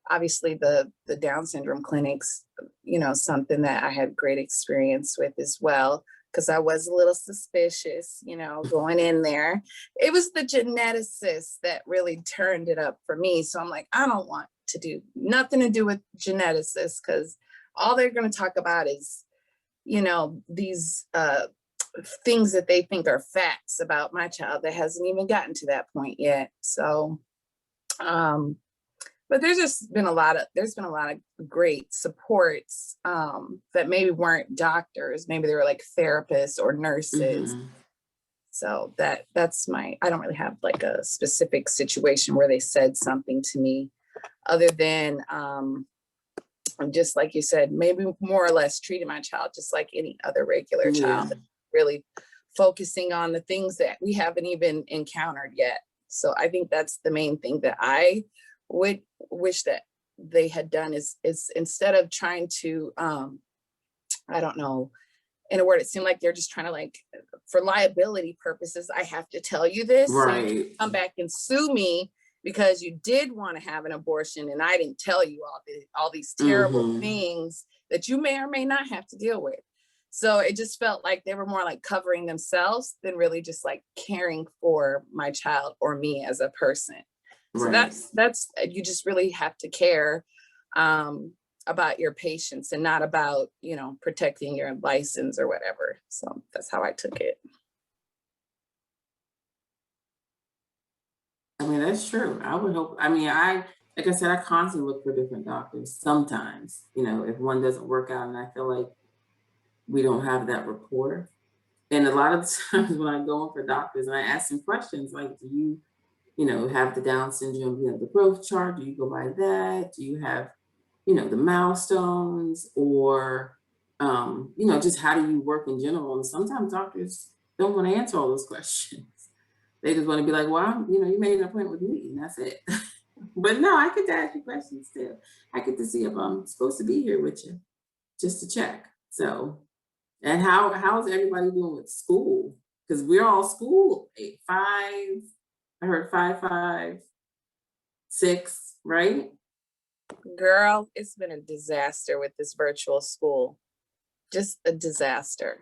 obviously the Down syndrome clinics, you know, something that I had great experience with as well, because I was a little suspicious, you know, going in there. It was the geneticist that really turned it up for me. So I'm like, I don't want to do nothing to do with geneticists, because all they're going to talk about is, you know, these things that they think are facts about my child that hasn't even gotten to that point yet. So but there's been a lot of great supports that maybe weren't doctors, maybe they were like therapists or nurses. Mm-hmm. So that's I don't really have like a specific situation where they said something to me other than just like you said, maybe more or less treating my child just like any other regular child, really focusing on the things that we haven't even encountered yet. So I think that's the main thing that I would wish that they had done is instead of trying to, I don't know, in a word, it seemed like they're just trying to, like, for liability purposes, I have to tell you this, right? So you can come back and sue me because you did want to have an abortion and I didn't tell you all these terrible things that you may or may not have to deal with. So it just felt like they were more like covering themselves than really just like caring for my child or me as a person. So that's you just really have to care about your patients and not about, you know, protecting your license or whatever. So that's how I took it. I mean, that's true. I would hope. I mean, like I said, I constantly look for different doctors. Sometimes, you know, if one doesn't work out and I feel like we don't have that rapport. And a lot of times when I go in for doctors and I ask them questions like, do you know, have the Down syndrome, you know, the growth chart? Do you go by that? Do you have, you know, the milestones, or, you know, just how do you work in general? And sometimes doctors don't want to answer all those questions. They just want to be like, well, you know, you made an appointment with me and that's it. But no, I could ask you questions still. I get to see if I'm supposed to be here with you just to check. So, and how's everybody doing with school? Because we're all school 8-5. I heard 5-5. 6, right? Girl, it's been a disaster with this virtual school. Just a disaster.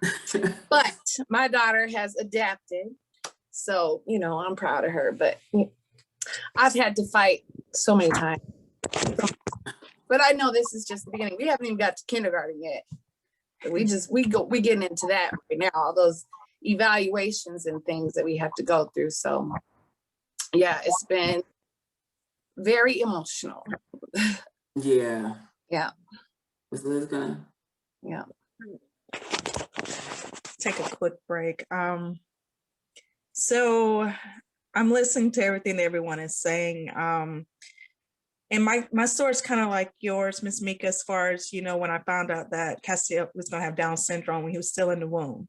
But my daughter has adapted. So, you know, I'm proud of her, but I've had to fight so many times. But I know this is just the beginning. We haven't even got to kindergarten yet. We getting into that right now, all those evaluations and things that we have to go through. So yeah, it's been very emotional. Yeah. Yeah. Was Liz gonna? Yeah. Take a quick break. So I'm listening to everything that everyone is saying. And my story is kind of like yours, Miss Meeka, as far as, you know, when I found out that Castiel was going to have Down syndrome when he was still in the womb.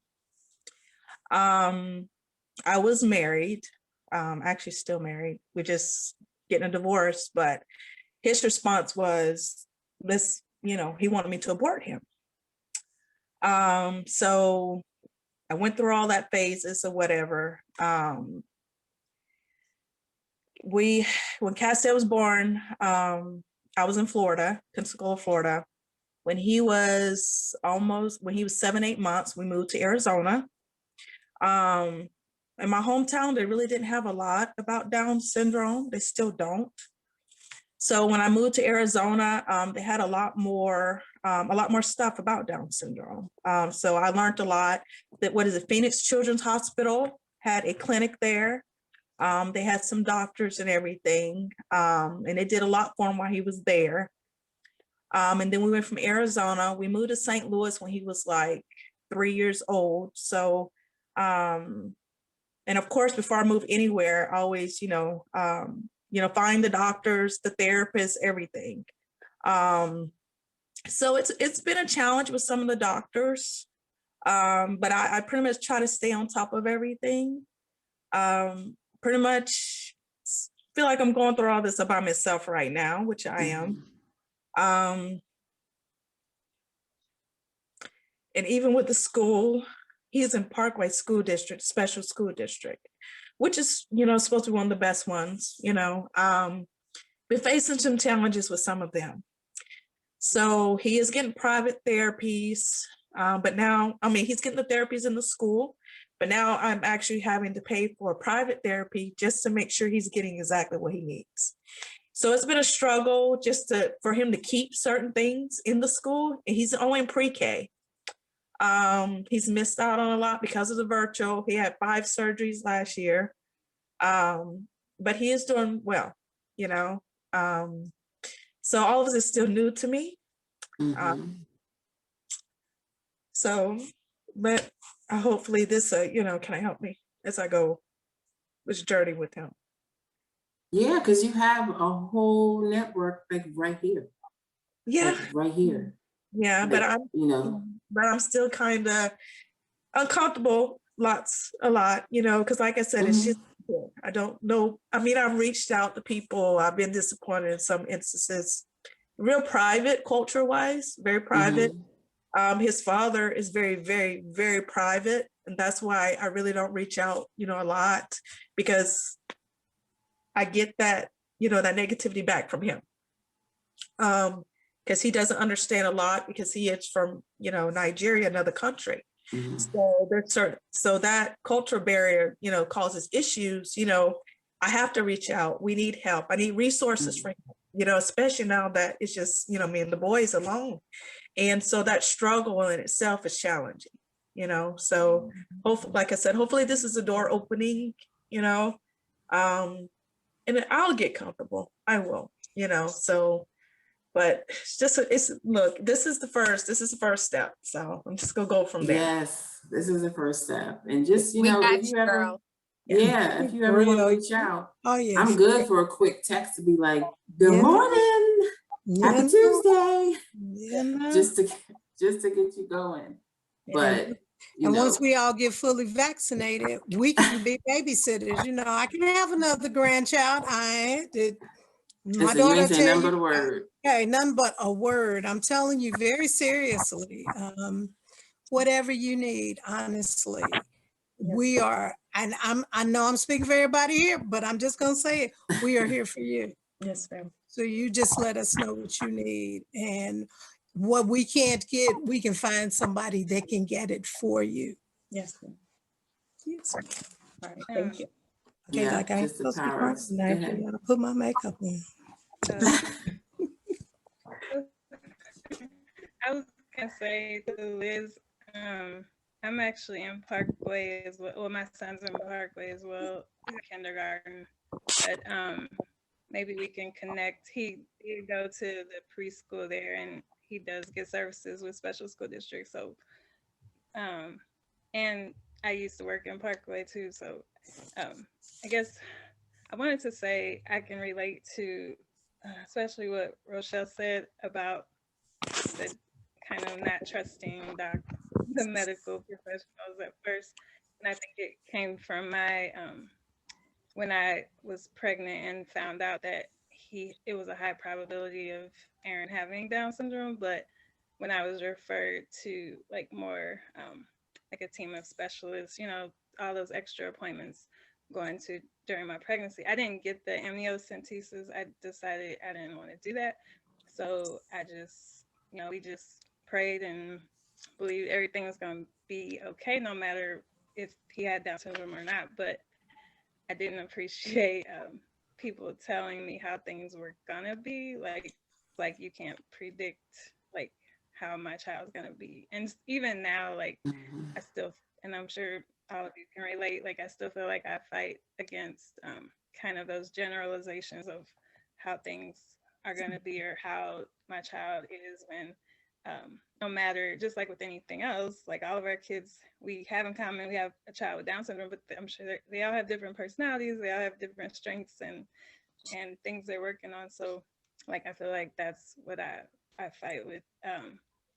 I was married, actually still married. We're just getting a divorce, but his response was, this, you know, he wanted me to abort him. So I went through all that phases or whatever. When Castiel was born, I was in Florida, Pensacola, Florida. When he was 7, 8 months, we moved to Arizona. In my hometown, they really didn't have a lot about Down syndrome. They still don't. So when I moved to Arizona, they had a lot more stuff about Down syndrome. So I learned a lot. That Phoenix Children's Hospital had a clinic there. They had some doctors and everything, and they did a lot for him while he was there. And then we went from Arizona. We moved to St. Louis when he was like 3 years old. So, and of course, before I move anywhere, I always, find the doctors, the therapists, everything. So it's been a challenge with some of the doctors, but I pretty much try to stay on top of everything. Pretty much feel like I'm going through all this by myself right now, which I am. And even with the school, he's in Parkway School District, special school district, which is, supposed to be one of the best ones, been facing some challenges with some of them. So he is getting private therapies, but now, he's getting the therapies in the school, but now I'm actually having to pay for private therapy just to make sure he's getting exactly what he needs. So it's been a struggle for him to keep certain things in the school. And he's only in pre-K. He's missed out on a lot because of the virtual. He had 5 surgeries last year, but he is doing well, so all of this is still new to me. But hopefully this, can help me as I go this journey with him. Yeah, because you have a whole network like right here. Yeah. Like right here. Yeah, like, but I'm still kind of uncomfortable a lot, because like I said, it's just, I don't know. I've reached out to people. I've been disappointed in some instances, real private, culture-wise, very private. His father is very, very, very private. And that's why I really don't reach out, a lot, because I get that, that negativity back from him. Because he doesn't understand a lot because he is from, Nigeria, another country. So that cultural barrier, causes issues. I have to reach out. We need help. I need resources for him, especially now that it's just, me and the boys alone. And so that struggle in itself is challenging, so hopefully, like I said, hopefully this is a door opening, and I'll get comfortable. I will, so. But look, this is the first step. So I'm just gonna go from there. Yes, this is the first step. And just, if you ever, if you ever want to reach out, I'm good for a quick text to be like, good morning, happy Tuesday. Just to get you going. But and once we all get fully vaccinated, we can be babysitters. I can have another grandchild. My so daughter you ain't saying nothing but a word. Okay, nothing but a word. I'm telling you very seriously. Whatever you need, honestly. We are, and I know I'm speaking for everybody here, but I'm just gonna say it. We are here for you. Yes, ma'am. So you just let us know what you need, and what we can't get, we can find somebody that can get it for you. Yes, ma'am. Yes. All right, thank you. Okay, Yeah, like I ain't just the supposed to be power crying of- tonight. go I ahead. gotta put my makeup on. I was gonna say to Liz, I'm actually in Parkway as well. Well, my son's in Parkway as well. He's in kindergarten, but maybe we can connect. He go to the preschool there, and he does get services with special school districts. So, and I used to work in Parkway too. So, I guess I wanted to say I can relate to, especially what Rochelle said about the kind of not trusting the medical professionals at first. And I think it came from my when I was pregnant and found out that it was a high probability of Aaron having Down syndrome. But when I was referred to like more like a team of specialists, you know, all those extra appointments going to during my pregnancy, I didn't get the amniocentesis. I decided I didn't want to do that. So I just, you know, we just prayed and believed everything was going to be okay, no matter if he had Down syndrome or not. But I didn't appreciate people telling me how things were gonna be. Like you can't predict like how my child's gonna be. And even now, like I still, and I'm sure all of you can relate. Like I still feel like I fight against kind of those generalizations of how things are gonna be or how my child is when. No matter, just like with anything else, like all of our kids, we have in common, we have a child with Down syndrome, but I'm sure they all have different personalities, they all have different strengths and things they're working on. So like I feel like that's what I fight with.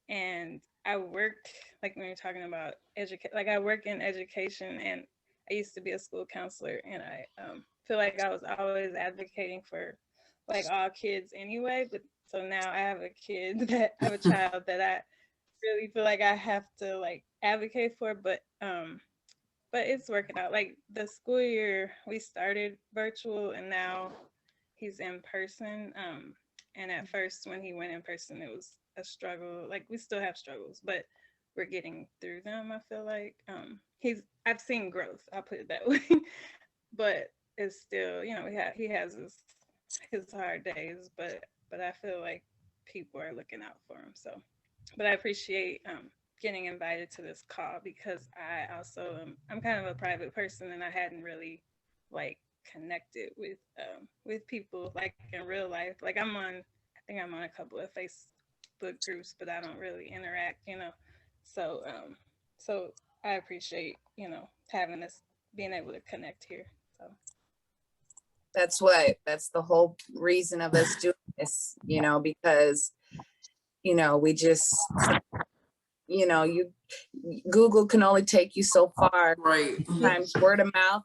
And I work, like when you're talking about educate, like I work in education, and I used to be a school counselor, and I feel like I was always advocating for like all kids anyway. But so now I have a kid that I have a child that I really feel like I have to like advocate for, but it's working out. Like the school year we started virtual, and now he's in person. And at first when he went in person, it was a struggle. Like we still have struggles, but we're getting through them. I feel like I've seen growth, I'll put it that way. But it's still, you know, he has his hard days, but I feel like people are looking out for him. So, but I appreciate getting invited to this call, because I also I'm kind of a private person, and I hadn't really like connected with people like in real life. Like I think I'm on a couple of Facebook groups, but I don't really interact, you know. So so I appreciate, you know, having this, being able to connect here. So That's the whole reason of us doing this, you know, because, you know, we just, you know, Google can only take you so far. Right. Sometimes word of mouth.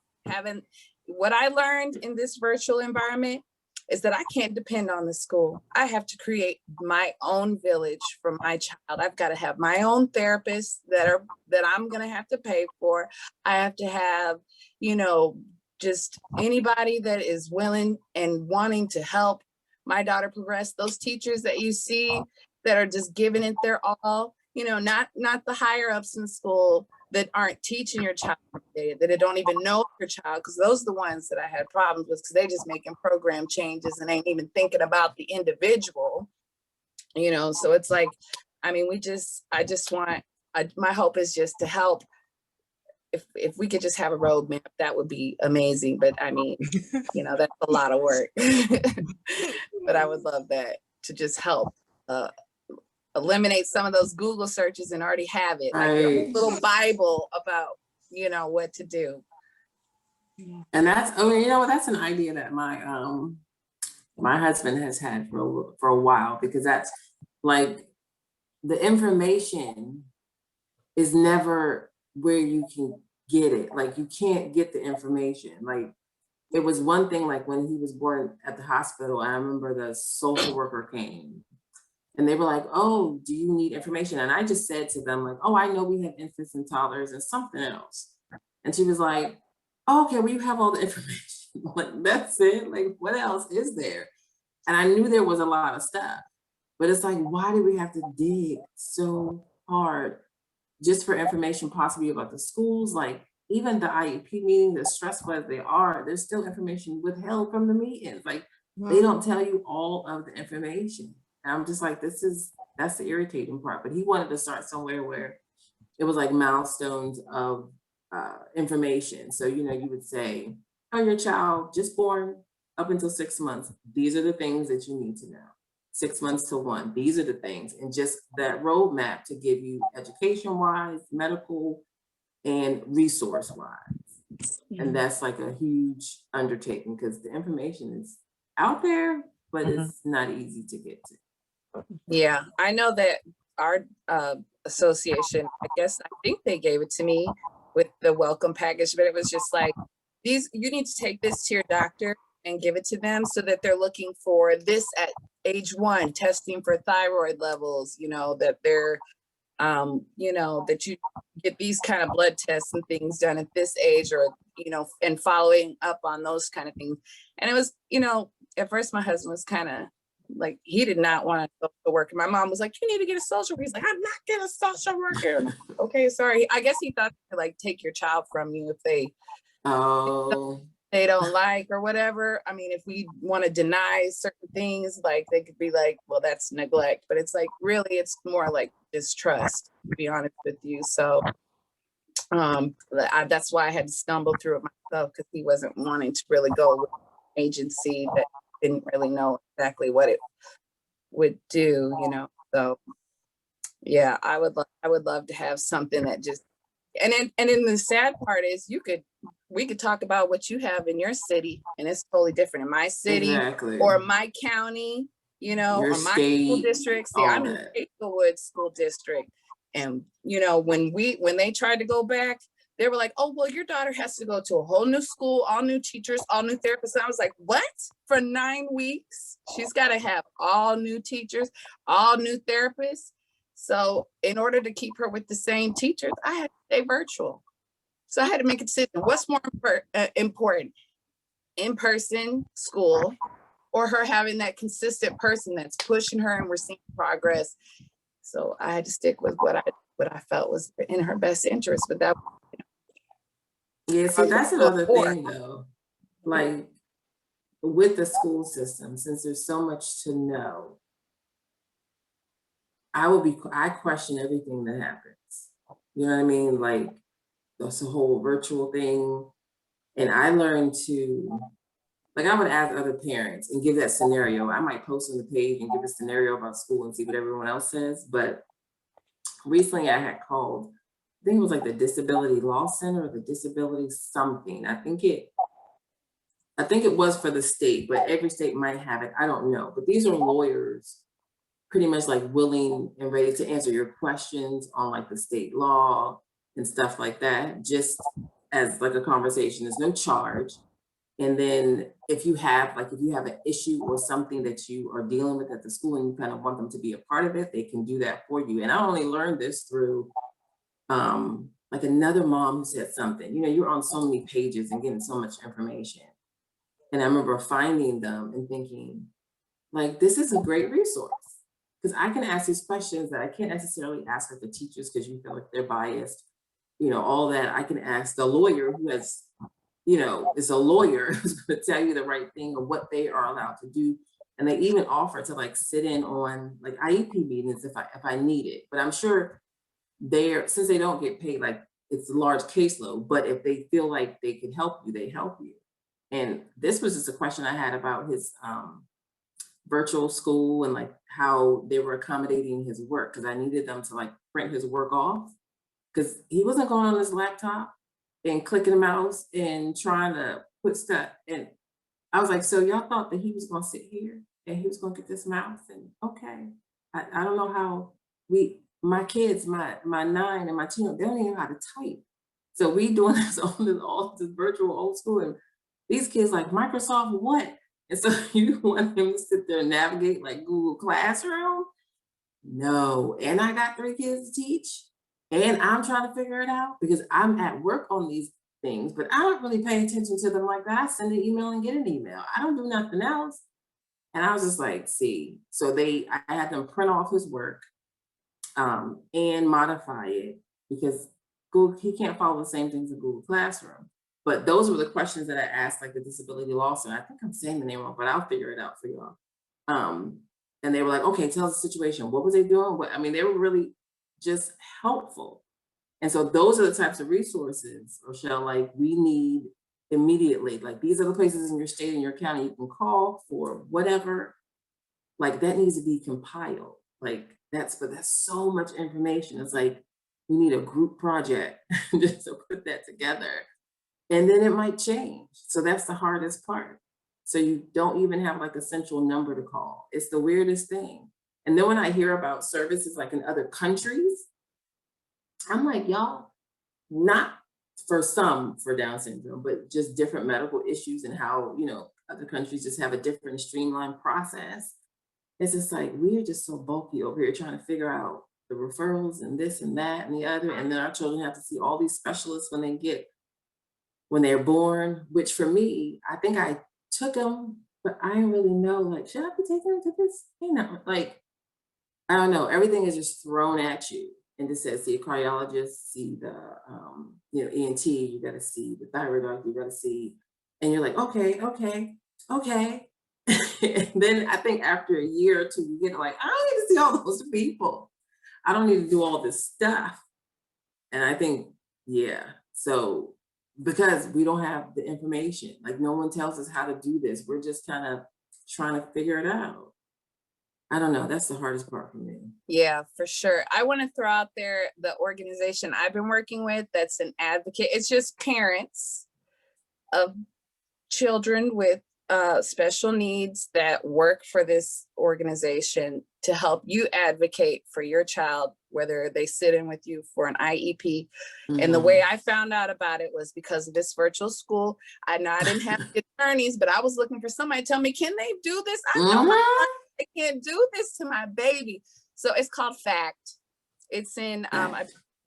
What I learned in this virtual environment is that I can't depend on the school. I have to create my own village for my child. I've got to have my own therapists that I'm going to have to pay for. I have to have, you know, just anybody that is willing and wanting to help my daughter progress. Those teachers that you see that are just giving it their all, you know, not the higher ups in school that aren't teaching your child, that don't even know your child, because those are the ones that I had problems with, because they just making program changes and ain't even thinking about the individual, you know. So it's like, I mean, I just want, my hope is just to help. If we could just have a roadmap, that would be amazing. But I mean, you know, that's a lot of work. But I would love that, to just help eliminate some of those Google searches and already have it, like your own little Bible about, you know, what to do. And that's, I mean, you know, that's an idea that my husband has had for a while, because that's like, the information is never where you can get it. Like you can't get the information. Like it was one thing, like when he was born at the hospital, I remember the social worker came and they were like, oh, do you need information? And I just said to them like, oh, I know we have infants and toddlers and something else. And she was like, oh, okay, well, you have all the information. Like, that's it. Like, what else is there? And I knew there was a lot of stuff, but it's like, why do we have to dig so hard just for information possibly about the schools? Like even the IEP meeting, as stressful as they are, there's still information withheld from the meetings. Like they don't tell you all of the information. And I'm just like, that's the irritating part. But he wanted to start somewhere where it was like milestones of information. So, you know, you would say, oh, your child just born up until 6 months. These are the things that you need to know. 6 months to 1, these are the things. And just that roadmap to give you education-wise, medical, and resource-wise. And that's like a huge undertaking because the information is out there, but it's not easy to get to. Yeah, I know that our association, I think they gave it to me with the welcome package, but it was just like, you need to take this to your doctor and give it to them so that they're looking for this at age 1, testing for thyroid levels, you know, that they're, you know, that you get these kind of blood tests and things done at this age, or, you know, and following up on those kind of things. And it was, you know, at first my husband was kind of like, he did not want to go to work. And my mom was like, you need to get a social worker. He's like, I'm not getting a social worker. Okay, sorry. I guess he thought they could like take your child from you if they don't like or whatever. I mean, if we want to deny certain things, like they could be like, well, that's neglect. But it's like, really, it's more like distrust, to be honest with you. So that's why I had to stumble through it myself, because he wasn't wanting to really go with an agency that didn't really know exactly what it would do, you know. So yeah, I would love to have something that just, and then the sad part is we could talk about what you have in your city, and it's totally different in my city or my county, you know, Your or my school state, district. See, I'm in Hazelwood School District, and you know, when they tried to go back, they were like, oh, well, your daughter has to go to a whole new school, all new teachers, all new therapists. And I was like, what? For 9 weeks? She's got to have all new teachers, all new therapists. So in order to keep her with the same teachers, I had to stay virtual. So I had to make a decision. What's more important, in-person school, or her having that consistent person that's pushing her and we're seeing progress? So I had to stick with what I felt was in her best interest. But that, yeah, see, that's another thing though. Like with the school system, since there's so much to know, I question everything that happens. You know what I mean? Like that's a whole virtual thing. And I learned to, like, I would ask other parents and give that scenario. I might post on the page and give a scenario about school and see what everyone else says. But recently I had called, I think it was like the Disability Law Center or the Disability something. I think it was for the state, but every state might have it. I don't know. But these are lawyers pretty much like willing and ready to answer your questions on like the state law and stuff like that, just as like a conversation. There's no charge. And then if you have an issue or something that you are dealing with at the school and you kind of want them to be a part of it, they can do that for you. And I only learned this through like another mom who said something. You know, you're on so many pages and getting so much information. And I remember finding them and thinking, like, this is a great resource. Because I can ask these questions that I can't necessarily ask of the teachers because you feel like they're biased, you know, all that. I can ask the lawyer who has, you know, is a lawyer who's going to tell you the right thing or what they are allowed to do. And they even offer to like sit in on like IEP meetings if I need it. But I'm sure since they don't get paid, like it's a large caseload, but if they feel like they can help you, they help you. And this was just a question I had about his virtual school and like how they were accommodating his work, because I needed them to like print his work off because he wasn't going on his laptop and clicking the mouse and trying to put stuff. And I was like, so y'all thought that he was going to sit here and he was going to get this mouse? And okay, I don't know how my kids, my 9 and my 10, they don't even know how to type. So we doing this all this virtual old school, and these kids like, Microsoft what? And so you want him to sit there and navigate like Google Classroom? No. And I got 3 kids to teach and I'm trying to figure it out because I'm at work on these things, but I don't really pay attention to them like that. I send an email and get an email. I don't do nothing else. And I was just like, see, so I had them print off his work and modify it because he can't follow the same things in Google Classroom. But those were the questions that I asked, like the disability law center. I think I'm saying the name wrong, but I'll figure it out for y'all. And they were like, okay, tell us the situation. What was they doing? I mean, they were really just helpful. And so those are the types of resources, Rochelle, like we need immediately. Like these are the places in your state and your county you can call for whatever. Like that needs to be compiled. Like but that's so much information. It's like we need a group project just to put that together. And then it might change. So that's the hardest part. So you don't even have like a central number to call. It's the weirdest thing. And then when I hear about services like in other countries, I'm like, y'all, not for Down syndrome, but just different medical issues and how, other countries just have a different streamlined process. It's just like, we are just so bulky over here trying to figure out the referrals and this and that and the other. And then our children have to see all these specialists when they're born, which for me, I think I took them, but I didn't really know, like, should I be taking them to this? Like, I don't know. Everything is just thrown at you. And it says, see a cardiologist, see the, ENT, you got to see the thyroid doctor, you got to see, and you're like, okay. And then I think after a year or two, you get like, I don't need to see all those people. I don't need to do all this stuff. And I think, yeah. So because we don't have the information, like no one tells us how to do this. We're just kind of trying to figure it out. I don't know. That's the hardest part for me. Yeah, for sure. I want to throw out there the organization I've been working with that's an advocate. It's just parents of children with special needs that work for this organization to help you advocate for your child, whether they sit in with you for an IEP. And the way I found out about it was because of this virtual school. I know I didn't have attorneys, but I was looking for somebody to tell me, can they do this? I know I can't do this to my baby. So it's called FACT. It's in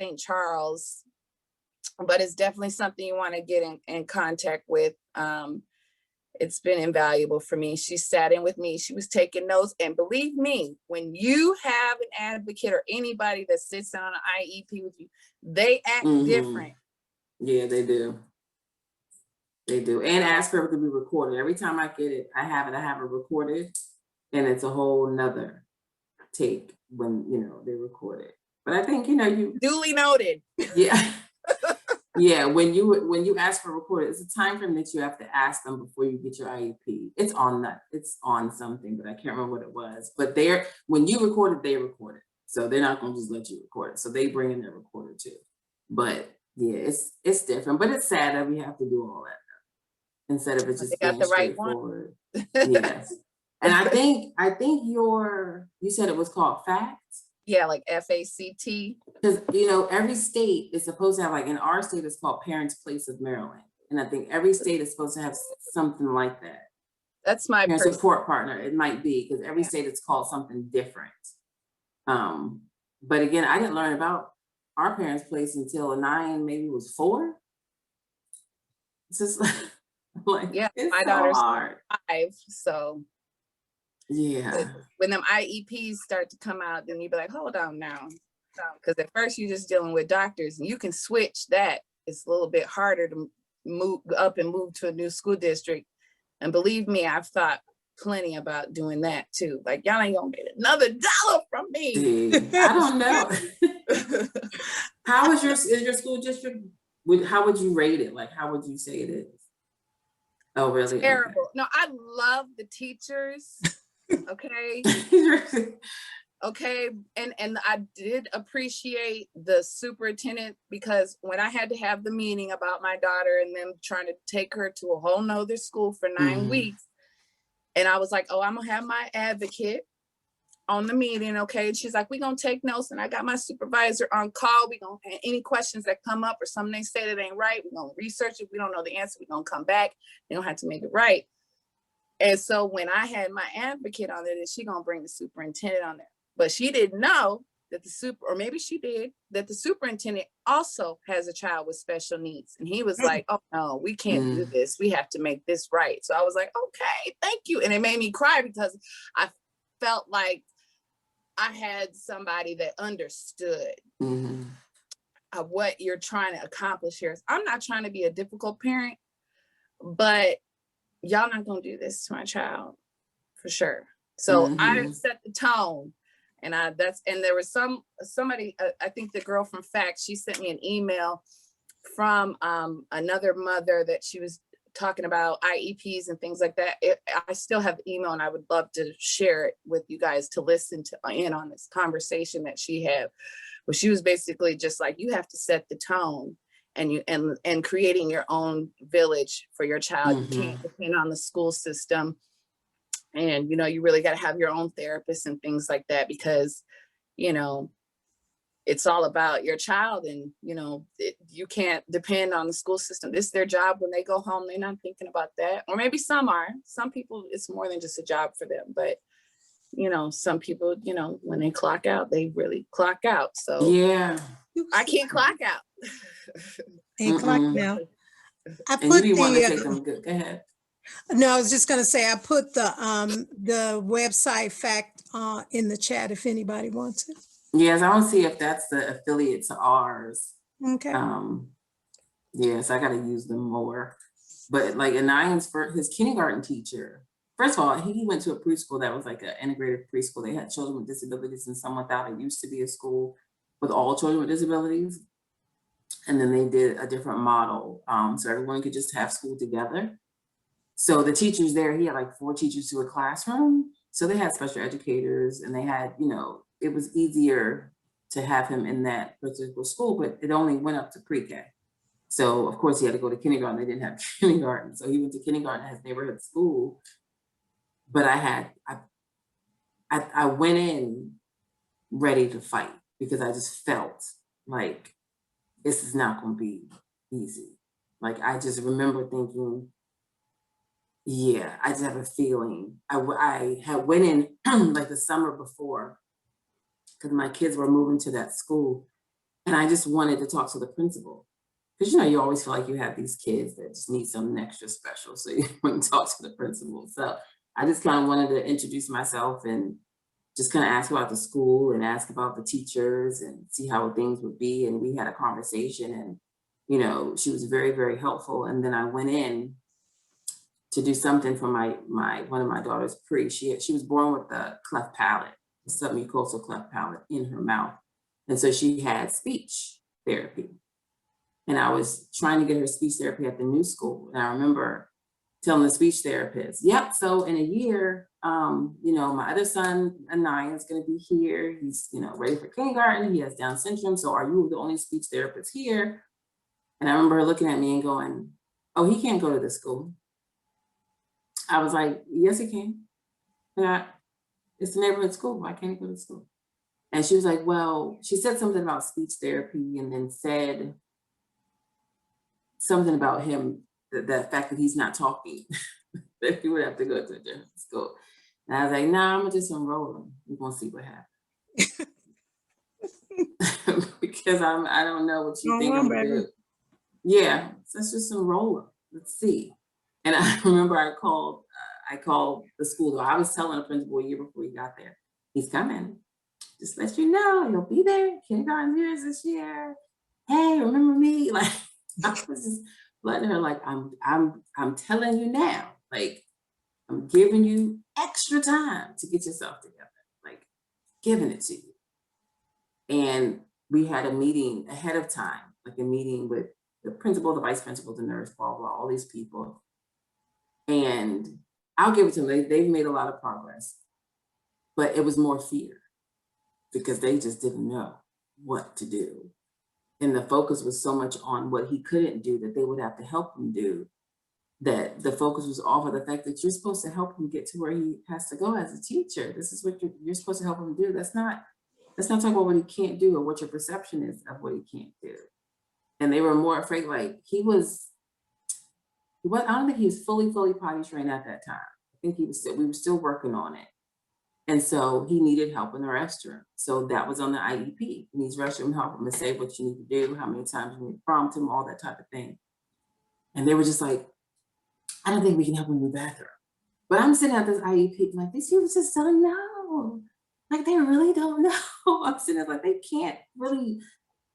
St. Charles, but it's definitely something you want to get in contact with. It's been invaluable for me. She sat in with me. She was taking notes. And believe me, when you have an advocate or anybody that sits on an IEP with you, they act different. Yeah, they do. They do. And ask for it to be recorded. Every time I get it, I have it recorded. And it's a whole nother take when, they record it. But I think, you duly noted. Yeah. Yeah, when you ask for a recorded, it's a time frame that you have to ask them before you get your IEP. It's on something, but I can't remember what it was. But when you record it, they record it. So they're not gonna just let you record it. So they bring in their recorder too. But yeah, it's different. But it's sad that we have to do all that instead of it just being straightforward. Yes. And I think you said it was called FACT. Yeah, like FACT. Because, every state is supposed to have, like in our state, it's called Parents Place of Maryland. And I think every state is supposed to have something like that. That's my parent support partner. It might be because every state is called something different. But again, I didn't learn about our Parents Place until maybe was 4. It's just like, yeah, it's my so daughter's hard. 5, so. Yeah. When them IEPs start to come out, then you be like, hold on now. Because at first you're just dealing with doctors and you can switch that. It's a little bit harder to move up and move to a new school district. And believe me, I've thought plenty about doing that too. Like, y'all ain't gonna get another $1 from me. I don't know. How is your school district? How would you rate it? Like, how would you say it is? Oh, really? Terrible. Okay. No, I love the teachers. Okay. Okay. And I did appreciate the superintendent because when I had to have the meeting about my daughter and them trying to take her to a whole nother school for 9 weeks. And I was like, oh, I'm gonna have my advocate on the meeting. Okay. And she's like, we're gonna take notes. And I got my supervisor on call. We gonna any questions that come up or something they say that ain't right. We're gonna research it. We don't know the answer. We're gonna come back. They don't have to make it right. And so when I had my advocate on there, then she gonna bring the superintendent on there. But she didn't know that or maybe she did, that the superintendent also has a child with special needs. And he was like, oh no, we can't do this. We have to make this right. So I was like, okay, thank you. And it made me cry because I felt like I had somebody that understood what you're trying to accomplish here. I'm not trying to be a difficult parent, but y'all not gonna do this to my child for sure. So I set the tone. And there was somebody, I think the girl from Fact, she sent me an email from another mother that she was talking about IEPs and things like that. I still have the email and I would love to share it with you guys to listen to in on this conversation that she had. But she was basically just like, you have to set the tone and creating your own village for your child. You can't depend on the school system. And, you really got to have your own therapist and things like that, because, it's all about your child. And, you can't depend on the school system. This is their job. When they go home, they're not thinking about that. Or maybe some are. Some people, it's more than just a job for them. But, some people, when they clock out, they really clock out. So yeah, I can't clock out. Ain't clock now. I and put you be wanting to take them. Go ahead. No, I was just going to say, I put the website Fact in the chat if anybody wants it. Yes, I want to see if that's the affiliate to ours. Okay. Yes, I got to use them more. But like Anayans, for his kindergarten teacher, first of all, he went to a preschool that was like an integrated preschool. They had children with disabilities and some without. It used to be a school with all children with disabilities. And then they did a different model. So everyone could just have school together. So the teachers there, he had like 4 teachers to a classroom. So they had special educators and they had, it was easier to have him in that particular school, but it only went up to pre-K. So of course he had to go to kindergarten. They didn't have kindergarten. So he went to kindergarten at his neighborhood school. But I went in ready to fight because I just felt like this is not going to be easy. Like I just remember thinking, yeah, I just have a feeling. I had went in like the summer before because my kids were moving to that school, and I just wanted to talk to the principal because you always feel like you have these kids that just need something extra special, so you want to talk to the principal. So I just kind of wanted to introduce myself and just kind of ask about the school and ask about the teachers and see how things would be. And we had a conversation, and she was very, very helpful. And then I went in to do something for one of my daughters, she was born with a cleft palate, a submucosal cleft palate in her mouth. And so she had speech therapy. And I was trying to get her speech therapy at the new school. And I remember telling the speech therapist, yep, so in a year, my other son, Anaya, is going to be here. He's, ready for kindergarten. He has Down syndrome. So are you the only speech therapist here? And I remember her looking at me and going, oh, he can't go to this school. I was like, yes, he can. Yeah, it's the neighborhood school. Why can't he go to school? And she was like, well, she said something about speech therapy and then said something about him, the fact that he's not talking, that he would have to go to a different school. And I was like, nah, I'm gonna just enroll him. We're gonna see what happens. Because I don't know what you think I'm gonna do. Yeah, so let's just enroll him. Let's see. And I remember I called the school, though. I was telling the principal a year before he got there, he's coming. Just let you know, he'll be there. Kindergarten years this year. Hey, remember me? Like I was just letting her, like, I'm telling you now, like I'm giving you extra time to get yourself together, like giving it to you. And we had a meeting ahead of time, like a meeting with the principal, the vice principal, the nurse, blah, blah, all these people. And I'll give it to them. They've made a lot of progress, but it was more fear because they just didn't know what to do. And the focus was so much on what he couldn't do that they would have to help him do, that the focus was off of the fact that you're supposed to help him get to where he has to go as a teacher. This is what you're supposed to help him do. Let's not talk about what he can't do or what your perception is of what he can't do. And they were more afraid, like I don't think he was fully potty trained at that time. I think we were still working on it. And so he needed help in the restroom. So that was on the IEP. He needs restroom help. I'm gonna say what you need to do, how many times you need to prompt him, all that type of thing. And they were just like, I don't think we can help him in the bathroom. But I'm sitting at this IEP, like, these people just don't know. Like, they really don't know. I'm sitting there like, they can't really,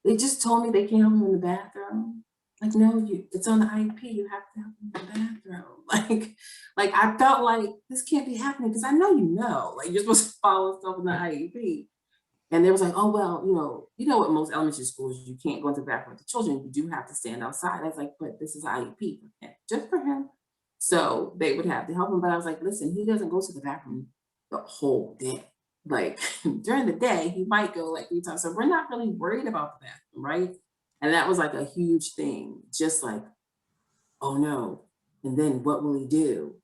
they just told me they can't help him in the bathroom. Like, no, it's on the IEP, you have to help him in the bathroom. Like I felt like this can't be happening because I know, like you're supposed to follow stuff in the IEP. And they was like, oh, well, you know what, most elementary schools, you can't go into the bathroom with the children, you do have to stand outside. I was like, but this is IEP for him, just for him. So they would have to help him. But I was like, listen, he doesn't go to the bathroom the whole day. Like during the day, he might go like 3 times. So we're not really worried about the bathroom, right? And that was like a huge thing, just like, oh no, and then what will he do?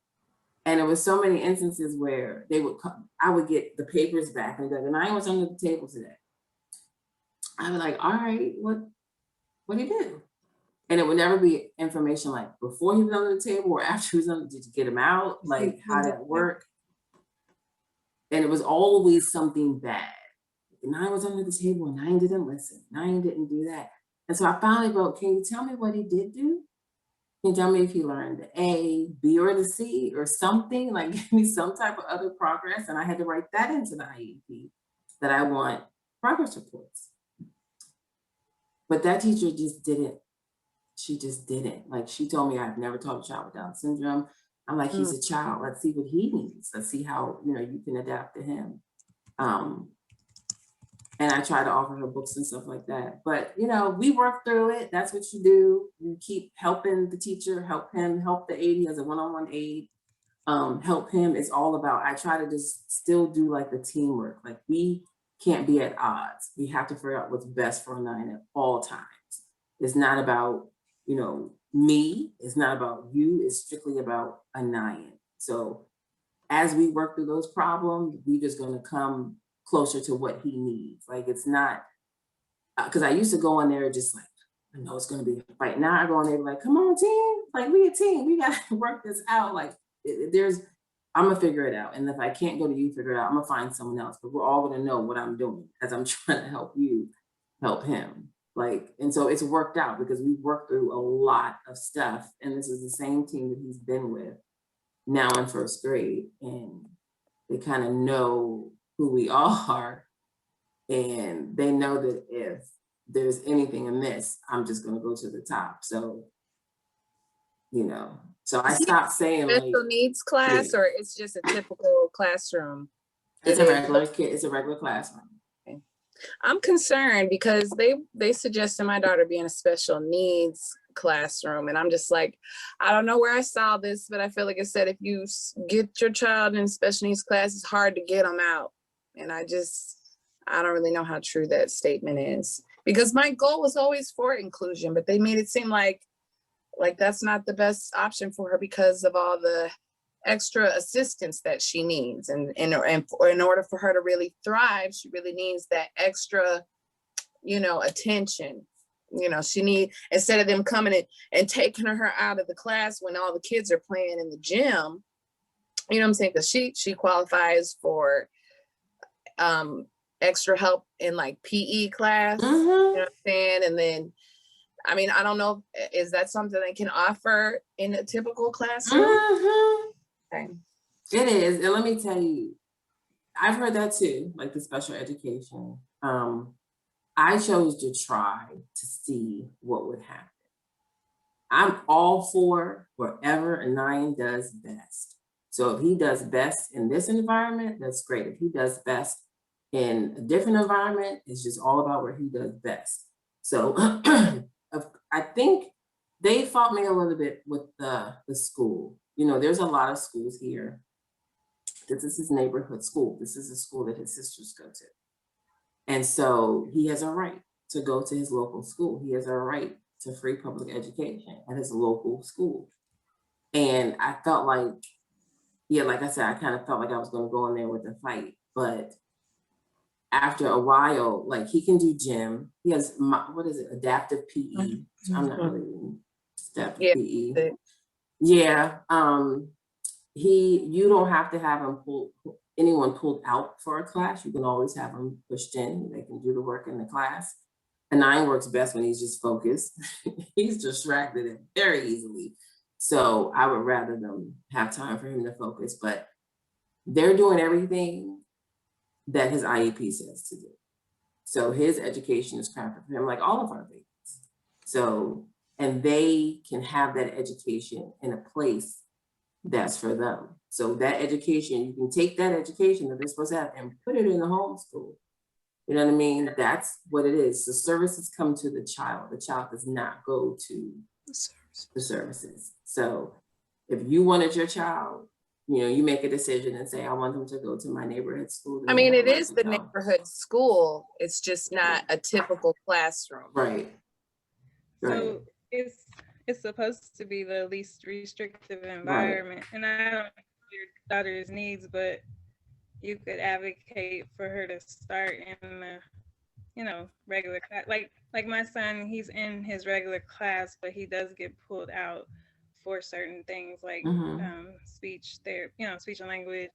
And there was so many instances where they would come, I would get the papers back and the 9 was under the table today. I was like, all right, what do you do? And it would never be information like before he was under the table or after he was under, did you get him out? Like, how did it work? And it was always something bad. 9 was under the table and 9 didn't listen. 9 didn't do that. And so I finally wrote, can you tell me what he did do? Can you tell me if he learned the A, B, or the C or something? Like give me some type of other progress. And I had to write that into the IEP that I want progress reports. But that teacher just didn't. She just didn't. Like she told me I've never taught a child with Down syndrome. I'm like, he's a child. Let's see what he needs. Let's see how you can adapt to him. And I try to offer her books and stuff like that. But we work through it. That's what you do. You keep helping the teacher, help him, help the aide. He has a one-on-one aide. Help him. It's all about, I try to just still do like the teamwork. Like we can't be at odds. We have to figure out what's best for a 9 at all times. It's not about, me. It's not about you. It's strictly about a 9. So as we work through those problems, we're just going to come closer to what he needs. Like it's not, because I used to go in there just like, I know it's going to be a fight. Now I go in there like, come on team, like we a team, we got to work this out. Like I'm going to figure it out. And if I can't go to you, figure it out, I'm going to find someone else, but we're all going to know what I'm doing as I'm trying to help you, help him. Like, and so it's worked out because we worked through a lot of stuff. And this is the same team that he's been with now in 1st grade. And they kind of know who we are. And they know that if there's anything amiss, I'm just going to go to the top. So, so I stopped saying special needs class, or it's just a typical classroom. It's a regular kid. It's a regular classroom. Okay. I'm concerned because they suggested my daughter be in a special needs classroom, and I'm just like, I don't know where I saw this, but I feel like it said if you get your child in special needs class, it's hard to get them out. And I don't really know how true that statement is, because my goal was always for inclusion, but they made it seem like that's not the best option for her because of all the extra assistance that she needs. And in order for her to really thrive, she really needs that extra, attention. She need, instead of them coming in and taking her out of the class when all the kids are playing in the gym, what I'm saying? Because she qualifies for extra help in like PE class, you know what I'm saying? And then, I don't know, is that something they can offer in a typical classroom? Okay. It is. And let me tell you, I've heard that too, like the special education. I chose to try to see what would happen. I'm all for wherever a 9 does best. So if he does best in this environment, that's great. If he does best in a different environment, it's just all about where he does best. So I think they fought me a little bit with the school. There's a lot of schools here. This is his neighborhood school. This is a school that his sisters go to. And so he has a right to go to his local school. He has a right to free public education at his local school. And I felt like, like I said, I kind of felt like I was going to go in there with a fight. But after a while, like he can do gym. He has, adaptive PE. I'm not really adaptive PE. Yeah. You don't have to have him pull anyone pulled out for a class, you can always have them pushed in. They can do the work in the class. A 9 works best when he's just focused. He's distracted very easily. So I would rather them have time for him to focus, but they're doing everything that his IEP says to do. So his education is crafted for him, like all of our babies. So, and they can have that education in a place that's for them. So that education, you can take that education that they're supposed to have and put it in the homeschool. You know what I mean? That's what it is. The services come to the child. The child does not go to the services. So if you wanted your child, you know, you make a decision and say, I want them to go to my neighborhood school. I mean, it is the neighborhood school. It's just not a typical classroom. Right. So it's supposed to be the least restrictive environment. And I don't know your daughter's needs, but you could advocate for her to start in the, you know, regular class. Like my son, he's in his regular class, but he does get pulled out for certain things like speech therapy, you know, speech and language.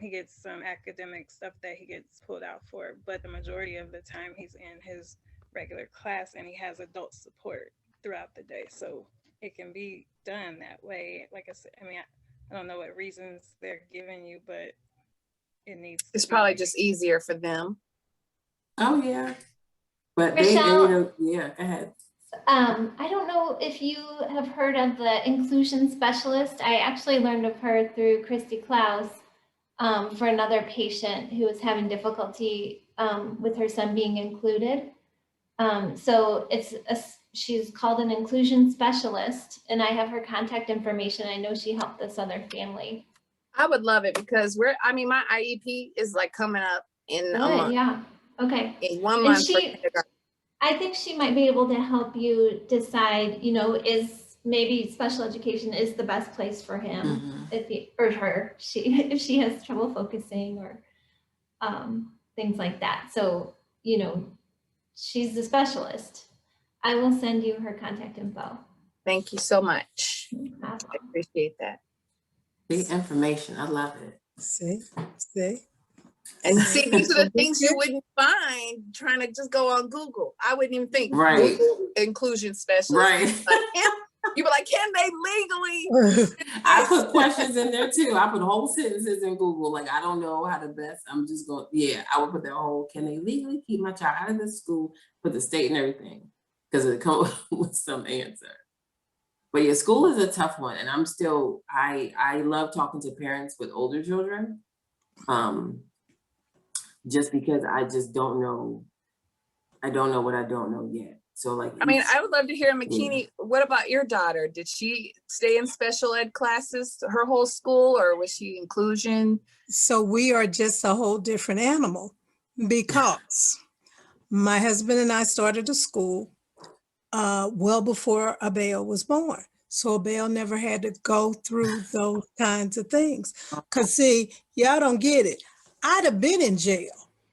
He gets some academic stuff that he gets pulled out for, but the majority of the time he's in his regular class and he has adult support throughout the day. So it can be done that way. Like I said, I mean, I don't know what reasons they're giving you, but it needs to It's probably just easier for them. Oh yeah. But Michelle, they, yeah, go ahead. I don't know if you have heard of the inclusion specialist. I actually learned of her through Christy Klaus for another patient who was having difficulty with her son being included. So she's called an inclusion specialist, and I have her contact information. I know she helped this other family. I would love it because my IEP is like coming up in a month. Yeah. Okay. In 1 month. I think she might be able to help you decide, you know, is maybe special education is the best place for him if he or her, if she has trouble focusing or things like that. So, you know, she's the specialist. I will send you her contact info. Thank you so much. I appreciate that. The information, I love it. See. And see, these are the things you wouldn't find trying to just go on Google. I wouldn't even think Google inclusion specialist. Right. You'd be like, can they legally? I put questions in there too. I put whole sentences in Google. Like, I don't know how to best. I'm just going, I would put that whole, can they legally keep my child out of this school, put the state and everything, because it comes with some answer. But yeah, school is a tough one. And I'm still, I love talking to parents with older children. Just because I just don't know. I don't know what I don't know yet. So like, I mean, I would love to hear Makini. What about your daughter? Did she stay in special ed classes her whole school, or was she inclusion? So we are just a whole different animal because my husband and I started a school well before Abel was born. So Abel never had to go through those kinds of things. Because see, y'all don't get it. I'd have been in jail.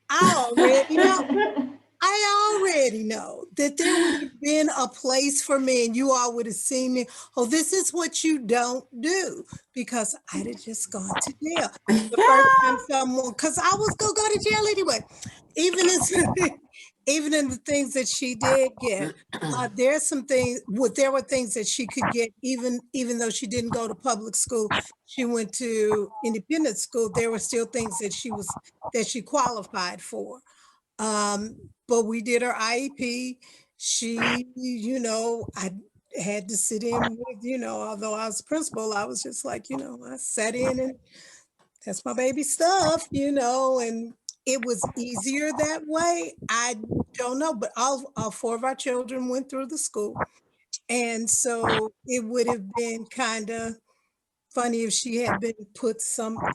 I already know that there would have been a place for me and you all would have seen me. Oh, this is what you don't do, because I'd have just gone to jail. The first time someone, because I was going to go to jail anyway. Even in the things that she did get, there's some things, there were things that she could get, even though she didn't go to public school, she went to independent school, there were still things that she qualified for. But we did her IEP. She, you know, I had to sit in with, you know, although I was principal, I was just like, you know, I sat in and that's my baby stuff, you know, and it was easier that way. I don't know, but all 4 of our children went through the school. And so it would have been kind of funny if she had been put somewhere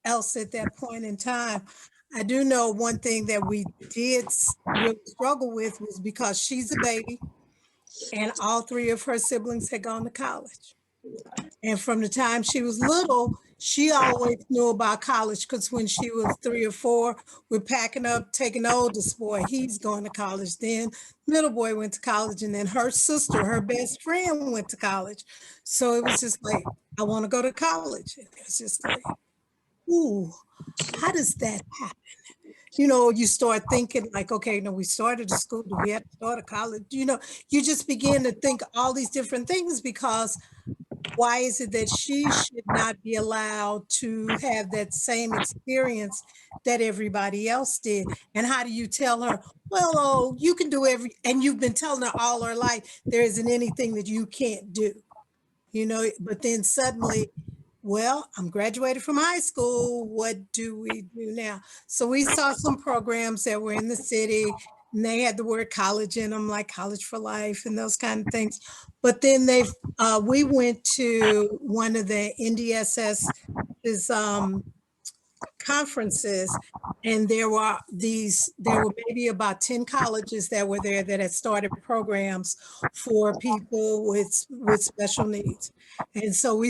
else at that point in time. I do know one thing that we did really struggle with was because she's a baby and all 3 of her siblings had gone to college. And from the time she was little, she always knew about college, because when she was 3 or 4, we're packing up, taking the oldest boy, he's going to college. Then middle boy went to college, and then her sister, her best friend, went to college. So it was just like, I want to go to college. It was just like, ooh, how does that happen? You know, you start thinking like, okay, no, we started a school, do we have to start a college? You know, you just begin to think all these different things because why is it that she should not be allowed to have that same experience that everybody else did? And how do you tell her, well, oh, you can do and you've been telling her all her life, there isn't anything that you can't do, you know, but then suddenly, well, I'm graduated from high school. What do we do now? So we saw some programs that were in the city and they had the word college in them, like College for Life and those kind of things. But then we went to one of the NDSS's conferences, and there were maybe about 10 colleges that were there that had started programs for people with special needs. And so I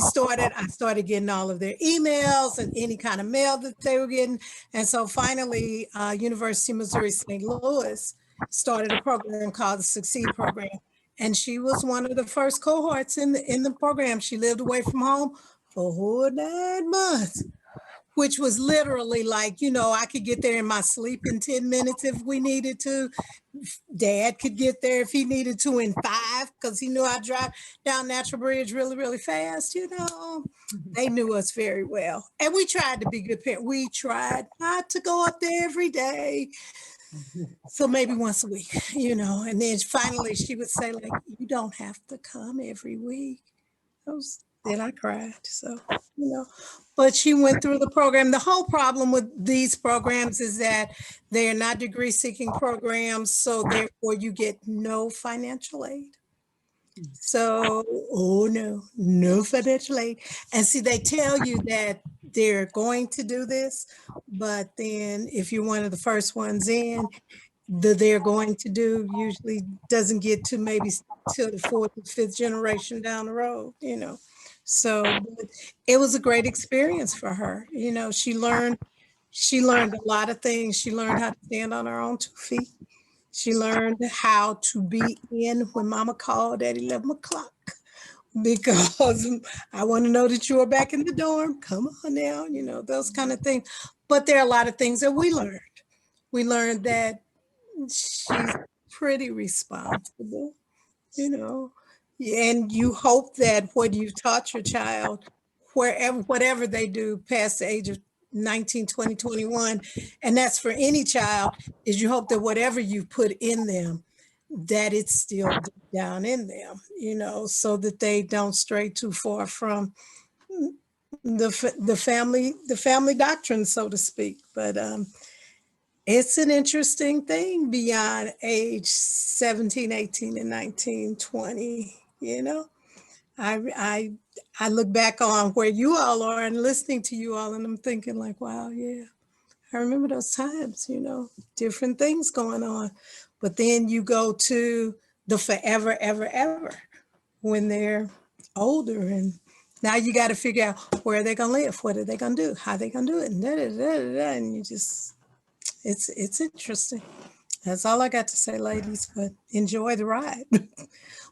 started getting all of their emails and any kind of mail that they were getting. And so finally, University of Missouri St. Louis started a program called the Succeed Program. And she was one of the first cohorts in the program. She lived away from home for a whole 9 months, which was literally like, you know, I could get there in my sleep in 10 minutes if we needed to. Dad could get there if he needed to in 5, because he knew I'd drive down Natural Bridge really, really fast, you know. They knew us very well. And we tried to be good parents. We tried not to go up there every day. So maybe once a week, you know. And then finally she would say, like, you don't have to come every week. Then I cried. So, you know, but she went through the program. The whole problem with these programs is that they are not degree seeking programs. So therefore you get no financial aid. So, oh no, no financial aid. And see, they tell you that they're going to do this, but then if you're one of the first ones in, they're going to do usually doesn't get to maybe till the 4th or 5th generation down the road, you know. So it was a great experience for her. You know, she learned a lot of things. She learned how to stand on her own 2 feet. She learned how to be in when mama called at 11 o'clock because I want to know that you are back in the dorm. Come on now, you know, those kind of things. But there are a lot of things that we learned. We learned that she's pretty responsible, you know, and you hope that what you've taught your child, whatever they do past the age of 19, 20, 21, and that's for any child, is you hope that whatever you put in them, that it's still deep down in them, you know, so that they don't stray too far from the family doctrine, so to speak. But it's an interesting thing beyond age 17, 18, and 19, 20, you know. I look back on where you all are and listening to you all, and I'm thinking like, wow, yeah, I remember those times, you know, different things going on. But then you go to the forever, ever, ever when they're older, and now you got to figure out where they're going to live, what are they going to do, how they going to do it, and and you just, it's interesting. That's all I got to say, ladies, but enjoy the ride.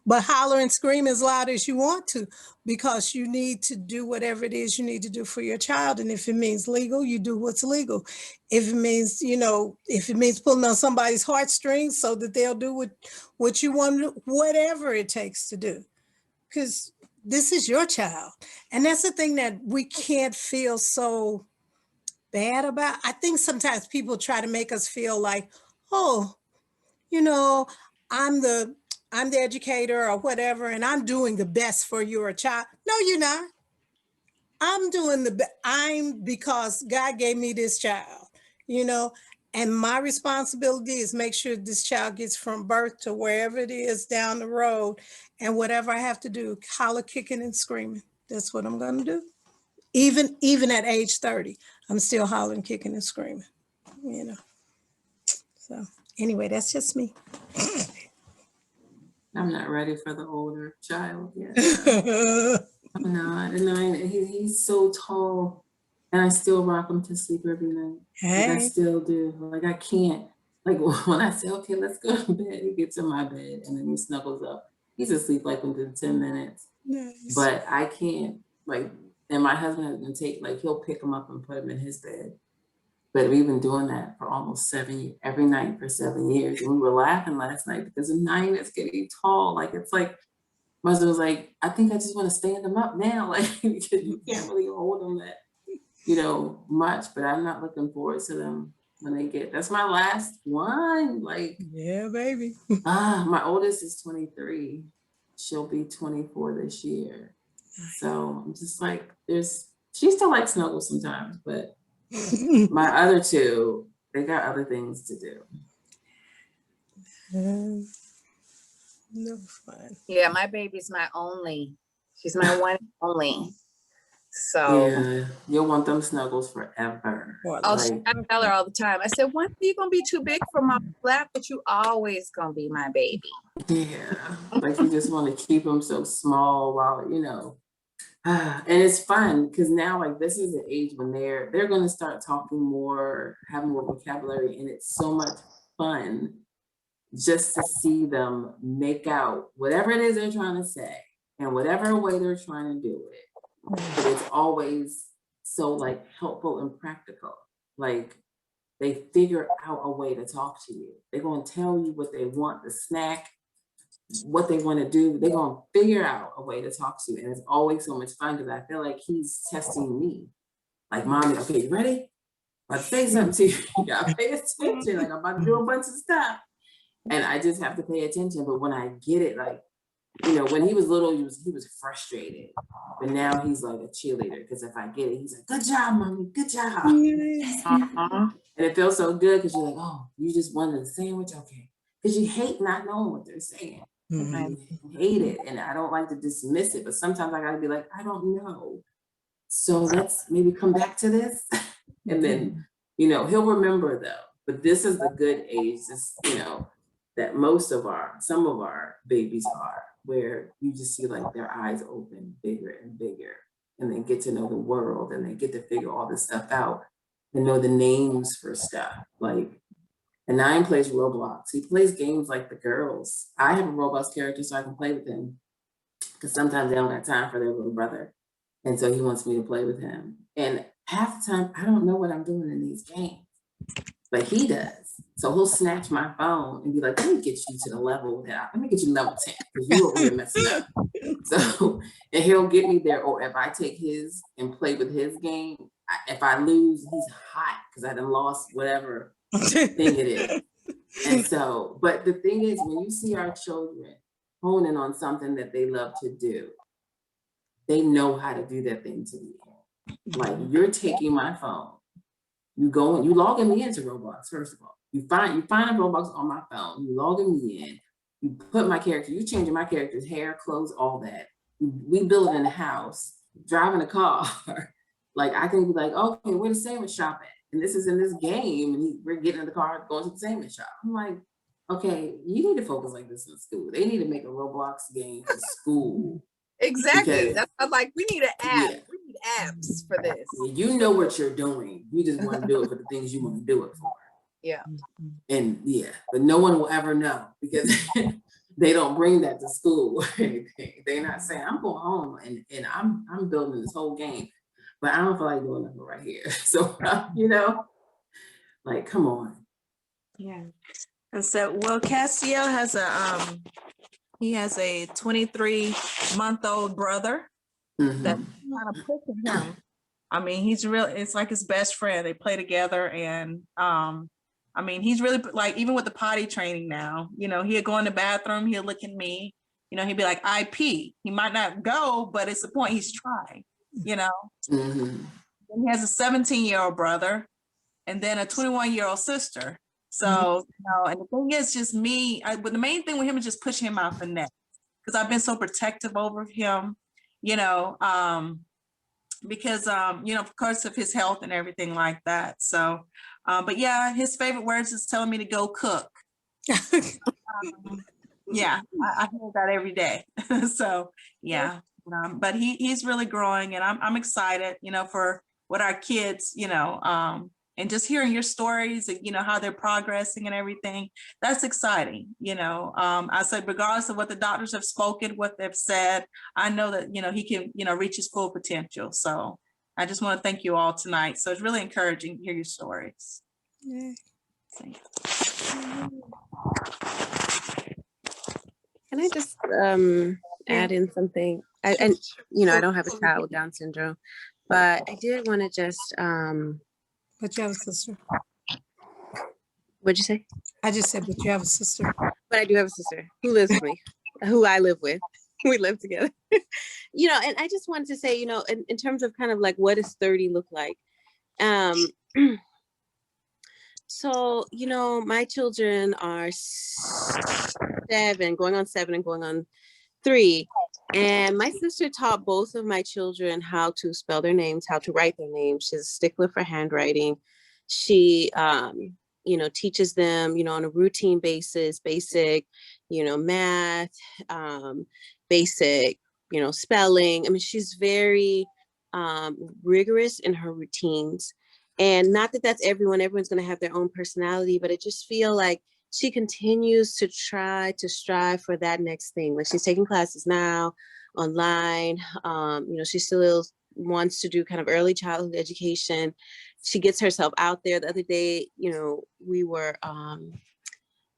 But holler and scream as loud as you want to, because you need to do whatever it is you need to do for your child. And if it means legal, you do what's legal. If it means, you know, if it means pulling on somebody's heartstrings so that they'll do what you want to do, whatever it takes to do, because this is your child. And that's the thing that we can't feel so bad about. I think sometimes people try to make us feel like, oh, you know, I'm the educator or whatever, and I'm doing the best for your child. No, you're not. I'm doing because God gave me this child, you know, and my responsibility is make sure this child gets from birth to wherever it is down the road, and whatever I have to do, holler, kicking and screaming. That's what I'm going to do. Even at age 30, I'm still hollering, kicking and screaming, you know. So anyway, that's just me. I'm not ready for the older child yet. I'm not. And he's so tall, and I still rock him to sleep every night. Like I still do. Like I can't. Like when I say, okay, let's go to bed, he gets in my bed and then he snuggles up. He's asleep like within 10 minutes. Nice. But I can't, like, And my husband has been he'll pick him up and put him in his bed. But we've been doing that for almost 7 years, every night for 7 years. And we were laughing last night because the 9 is getting tall. It's like, my husband was like, I think I just want to stand him up now. Because you can't really hold them that, much, but I'm not looking forward to them when they that's my last one. Yeah, baby. My oldest is 23. She'll be 24 this year. So I'm just like, she still likes snuggles sometimes, but my other two, they got other things to do. No fun. Yeah, my baby's my only. She's my one and only. So yeah, you'll want them snuggles forever. I tell her all the time. I said, one day you're gonna be too big for my lap, but you always gonna be my baby. Yeah, you just want to keep them so small while and it's fun because now this is the age when they're going to start talking more, having more vocabulary, and it's so much fun just to see them make out whatever it is they're trying to say and whatever way they're trying to do it. But it's always so helpful and practical. They figure out a way to talk to you. They're going to tell you what they want, the snack, what they want to do. They're going to figure out a way to talk to you. And it's always so much fun because I feel like he's testing me. Mommy, okay, you ready? I'm about to say something to you. You gotta pay attention. I'm about to do a bunch of stuff. And I just have to pay attention. But when I get it, when he was little, he was frustrated. But now he's like a cheerleader because if I get it, he's like, good job, mommy, good job. And it feels so good because you're like, oh, you just wanted a sandwich? Okay. Because you hate not knowing what they're saying. I hate it. And I don't like to dismiss it. But sometimes I got to be like, I don't know. So let's maybe come back to this. And then, he'll remember though. But this is the good age, that some of our babies are, where you just see their eyes open bigger and bigger, and they get to know the world, and they get to figure all this stuff out and know the names for stuff. And 9 plays Roblox. He plays games like the girls. I have a Roblox character so I can play with him because sometimes they don't have time for their little brother. And so he wants me to play with him. And half the time, I don't know what I'm doing in these games, but he does. So he'll snatch my phone and be like, let me get you to the level that let me get you level 10 because you over here messing up. So, and he'll get me there. Or if I take his and play with his game, if I lose, he's hot because I done lost whatever thing it is. And so, but the thing is, when you see our children honing on something that they love to do, they know how to do that thing to the end. You're taking my phone, you go and you logging me into Roblox. First of all, you find a Roblox on my phone, you logging me in, you put my character, you changing my character's hair, clothes, all that. We build it in the house, driving a car. I can be okay, where the sandwich shop at? And this is in this game, and we're getting in the car, going to the sandwich shop. I'm like, okay, you need to focus like this in school. They need to make a Roblox game for school. Exactly. That's we need an app. Yeah. We need apps for this. You know what you're doing. You just want to do it for the things you want to do it for. Yeah. And but no one will ever know because they don't bring that to school or anything. They're not saying, I'm going home and I'm building this whole game. But I don't feel like doing nothing right here. So, come on. Yeah. And so, Cassio has he has a 23-month-old brother that's kind of pushing him. I mean, he's really, it's like his best friend. They play together. And he's really even with the potty training now, he'll go in the bathroom, he'll look at me, he'd be like, I pee. He might not go, but it's the point, he's trying. And he has a 17-year-old brother and then a 21-year-old sister. So, and the thing is just me, but the main thing with him is just pushing him out the net because I've been so protective over him, because, of course of his health and everything like that. So, but yeah, his favorite words is telling me to go cook. Yeah, I hear that every day. So, yeah. But he's really growing, and I'm excited, for what our kids, and just hearing your stories and, you know, how they're progressing and everything, that's exciting. You know, I said, regardless of what the doctors have spoken, what they've said, I know that, you know, he can, you know, reach his full potential. So I just want to thank you all tonight. So it's really encouraging to hear your stories. Yeah. Can I just add in something? And you know, I don't have a child with Down syndrome, but I did want to just But you have a sister. what'd you say? I just said, but you have a sister. But I do have a sister who lives with me, who I live with. We live together. You know, and I just wanted to say, you know, in terms of kind of like, what does 30 look like? So, you know, my children are 7, going on 7 and going on 3. And my sister taught both of my children how to spell their names, how to write their names. She's a stickler for handwriting. She, you know, teaches them, you know, on a routine basis, basic, you know, math, basic, you know, spelling. I mean, she's very rigorous in her routines. And not that that's everyone's going to have their own personality, but I just feel like she continues to try to strive for that next thing. Like she's taking classes now online. You know, she still wants to do kind of early childhood education. She gets herself out there. The other day, you know, we were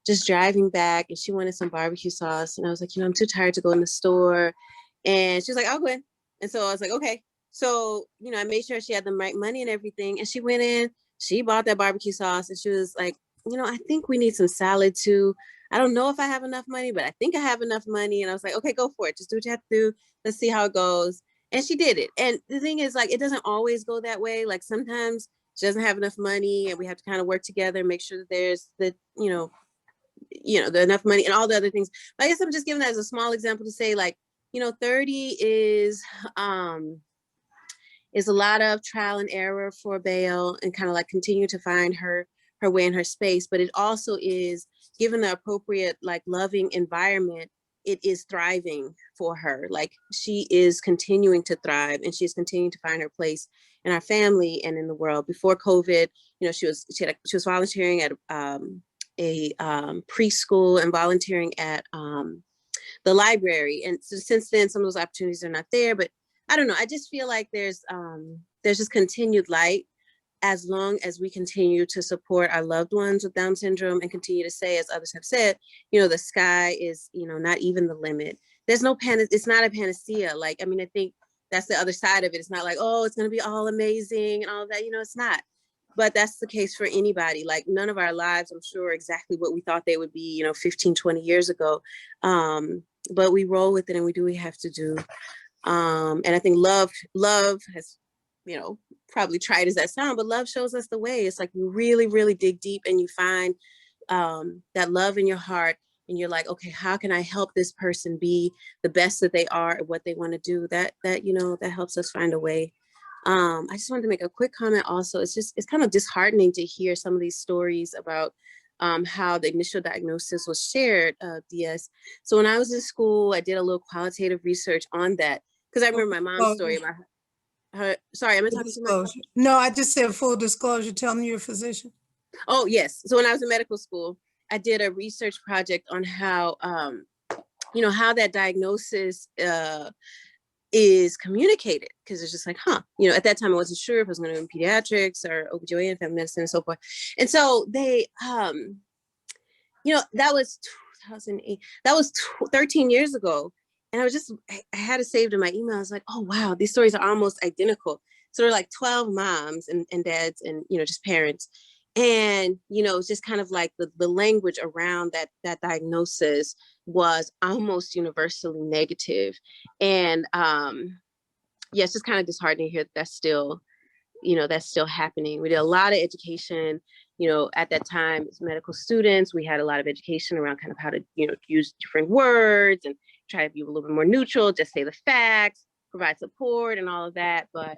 just driving back and she wanted some barbecue sauce. And I was like, you know, I'm too tired to go in the store. And she was like, I'll go in. And so I was like, okay. So, you know, I made sure she had the right money and everything. And she went in, she bought that barbecue sauce and she was like, you know, I think we need some salad too. I don't know if I have enough money, but I think I have enough money. And I was like, okay, go for it. Just do what you have to do. Let's see how it goes. And she did it. And the thing is, like, it doesn't always go that way. Like sometimes she doesn't have enough money and we have to kind of work together and make sure that there's the, you know, the enough money and all the other things. But I guess I'm just giving that as a small example to say, like, you know, 30 is a lot of trial and error for Belle and kind of like continue to find her way in her space. But it also is, given the appropriate, like, loving environment, it is thriving for her. Like she is continuing to thrive and she's continuing to find her place in our family and in the world. Before COVID, you know, she was volunteering at a preschool and volunteering at the library. And so since then, some of those opportunities are not there, but I don't know. I just feel like there's just continued light as long as we continue to support our loved ones with Down syndrome and continue to say, as others have said, you know, the sky is, you know, not even the limit. There's no it's not a panacea. Like, I mean, I think that's the other side of it. It's not like, oh, it's going to be all amazing and all of that, you know, it's not. But that's the case for anybody. Like none of our lives, I'm sure, exactly what we thought they would be, you know, 15, 20 years ago. But we roll with it and we do what we have to do. And I think love has, you know, probably tried as that sound, but love shows us the way. It's like you really, really dig deep and you find that love in your heart and you're like, okay, how can I help this person be the best that they are at what they want to do? That, you know, that helps us find a way. I just wanted to make a quick comment also. It's kind of disheartening to hear some of these stories about how the initial diagnosis was shared, DS. So when I was in school, I did a little qualitative research on that because I remember my mom's story about her. Sorry, am I talking too much? No, I just said full disclosure. Tell me you're a physician. Oh, yes. So when I was in medical school, I did a research project on how, you know, how that diagnosis is communicated, because it's just like, you know, at that time I wasn't sure if I was going to do pediatrics or OBGYN, family medicine and so forth. And so they, you know, that was 2008, that was 13 years ago. And I had it saved in my email. I was like, oh, wow, these stories are almost identical. So there are like 12 moms and dads and, you know, just parents. And, you know, it's just kind of like the language around that diagnosis was almost universally negative. And yeah, it's just kind of disheartening to hear that that's still, you know, that's still happening. We did a lot of education, you know, at that time as medical students. We had a lot of education around kind of how to, you know, use different words and try to be a little bit more neutral, just say the facts, provide support and all of that. But,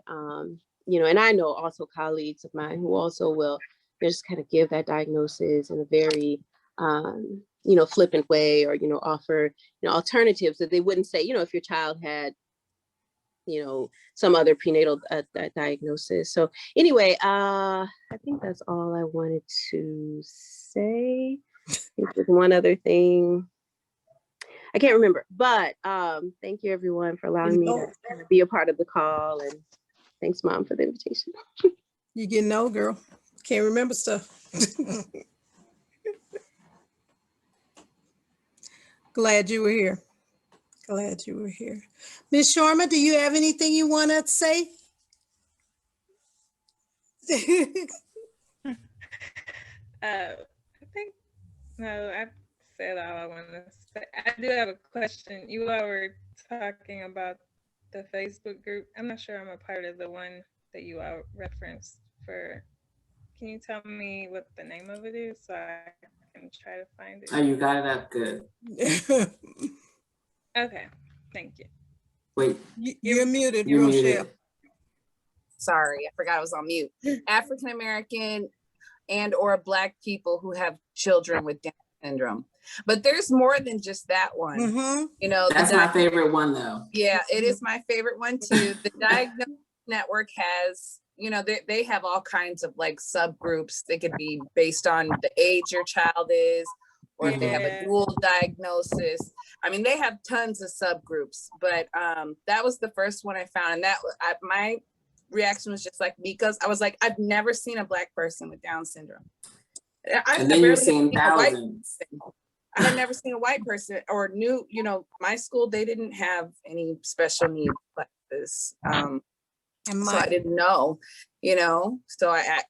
you know, and I know also colleagues of mine who also will just kind of give that diagnosis in a very, you know, flippant way, or, you know, offer, you know, alternatives that they wouldn't say, you know, if your child had, you know, some other prenatal diagnosis. So anyway, I think that's all I wanted to say. I think there's one other thing. I can't remember, but thank you everyone for allowing me to kind of be a part of the call, and thanks Mom for the invitation. You getting old, girl. Can't remember stuff. Glad you were here. Glad you were here. Ms. Sharma, do you have anything you want to say? I think, no, I said all I want to say. I do have a question. You all were talking about the Facebook group. I'm not sure I'm a part of the one that you all referenced for. Can you tell me what the name of it is so I can try to find it? Oh, you got it up good. Okay, thank you. Wait, You're muted, you're Rochelle. muted. Sorry, I forgot I was on mute. African American and or Black people who have children with Down syndrome. But there's more than just that one. Mm-hmm. You know, That's my favorite one though. yeah, it is my favorite one too. The Diagnosis Network has, you know, they have all kinds of like subgroups. They could be based on the age your child is, or if they have a dual diagnosis. I mean, they have tons of subgroups, but that was the first one I found. And that my reaction was just like Meeka's. I was like, I've never seen a Black person with Down syndrome. And then you're seeing thousands. I had never seen a white person or knew, you know, my school, they didn't have any special needs like this. So I didn't know, you know, so I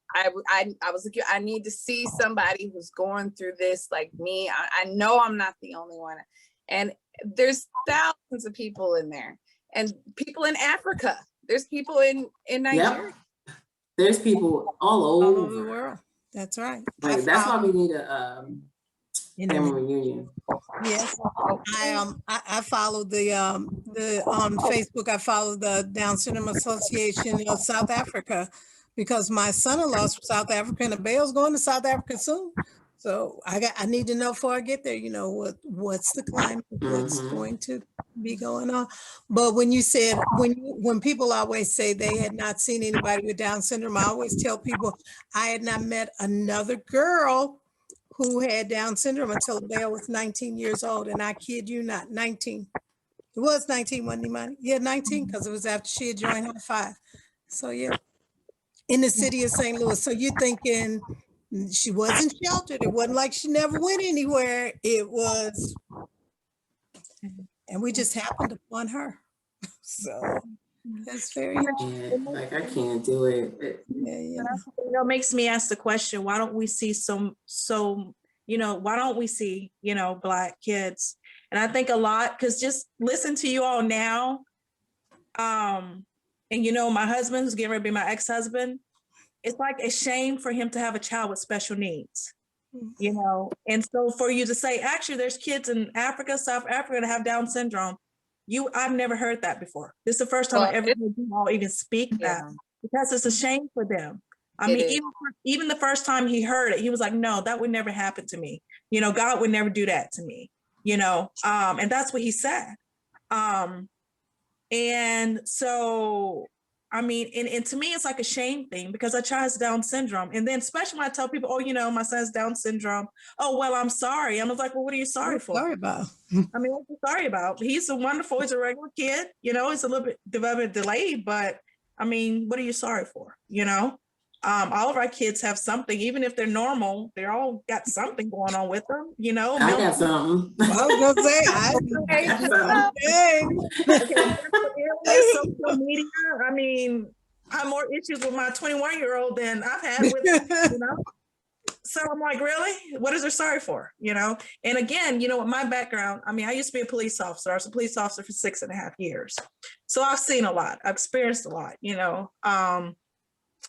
was like, I need to see somebody who's going through this like me. I know I'm not the only one. And there's thousands of people in there, and people in Africa. There's people in Nigeria. Yep. There's people all over the world. That's right. Like, that's why we need a family reunion. Yes, I follow the on Facebook. I follow the Down Syndrome Association of South Africa because my son-in-law's from South Africa and the Bale's going to South Africa soon. So I need to know before I get there, you know, what's the climate, what's going to be going on. But when you said, when people always say they had not seen anybody with Down syndrome, I always tell people I had not met another girl who had Down syndrome until Bale was 19 years old. And I kid you not, 19. It was 19, wasn't he, Money? Yeah, 19, because it was after she had joined High Five. So yeah, in the city of St. Louis. So you're thinking, she wasn't sheltered. It wasn't like she never went anywhere. It was, and we just happened upon her. So that's very interesting. Yeah, like I can't do it. Yeah. You know, makes me ask the question, why don't we see you know, why don't we see, you know, Black kids? And I think a lot, because just listen to you all now. And you know, my husband, who's getting ready to be my ex-husband, it's like a shame for him to have a child with special needs, you know? And so for you to say, actually, there's kids in Africa, South Africa that have Down syndrome. I've never heard that before. This is the first time I ever heard you all even speak that, because it's a shame for them. I mean, even the first time he heard it, he was like, no, that would never happen to me. You know, God would never do that to me, you know? And that's what he said. And so, I mean, and to me, it's like a shame thing because a child has Down syndrome. And then especially when I tell people, oh, you know, my son's Down syndrome. Oh, well, I'm sorry. I was like, well, what are you sorry for? Sorry about. I mean, what are you sorry about? He's a regular kid, you know, he's a little bit development delayed, but I mean, what are you sorry for? You know, all of our kids have something, even if they're normal, they're all got something going on with them, you know. I got something. I was gonna say, I got something. Social media, I mean, I have more issues with my 21-year-old than I've had with, you know. So I'm like, really? What is there sorry for? You know? And again, you know, with my background, I mean, I used to be a police officer. I was a police officer for 6.5 years. So I've seen a lot. I've experienced a lot, you know.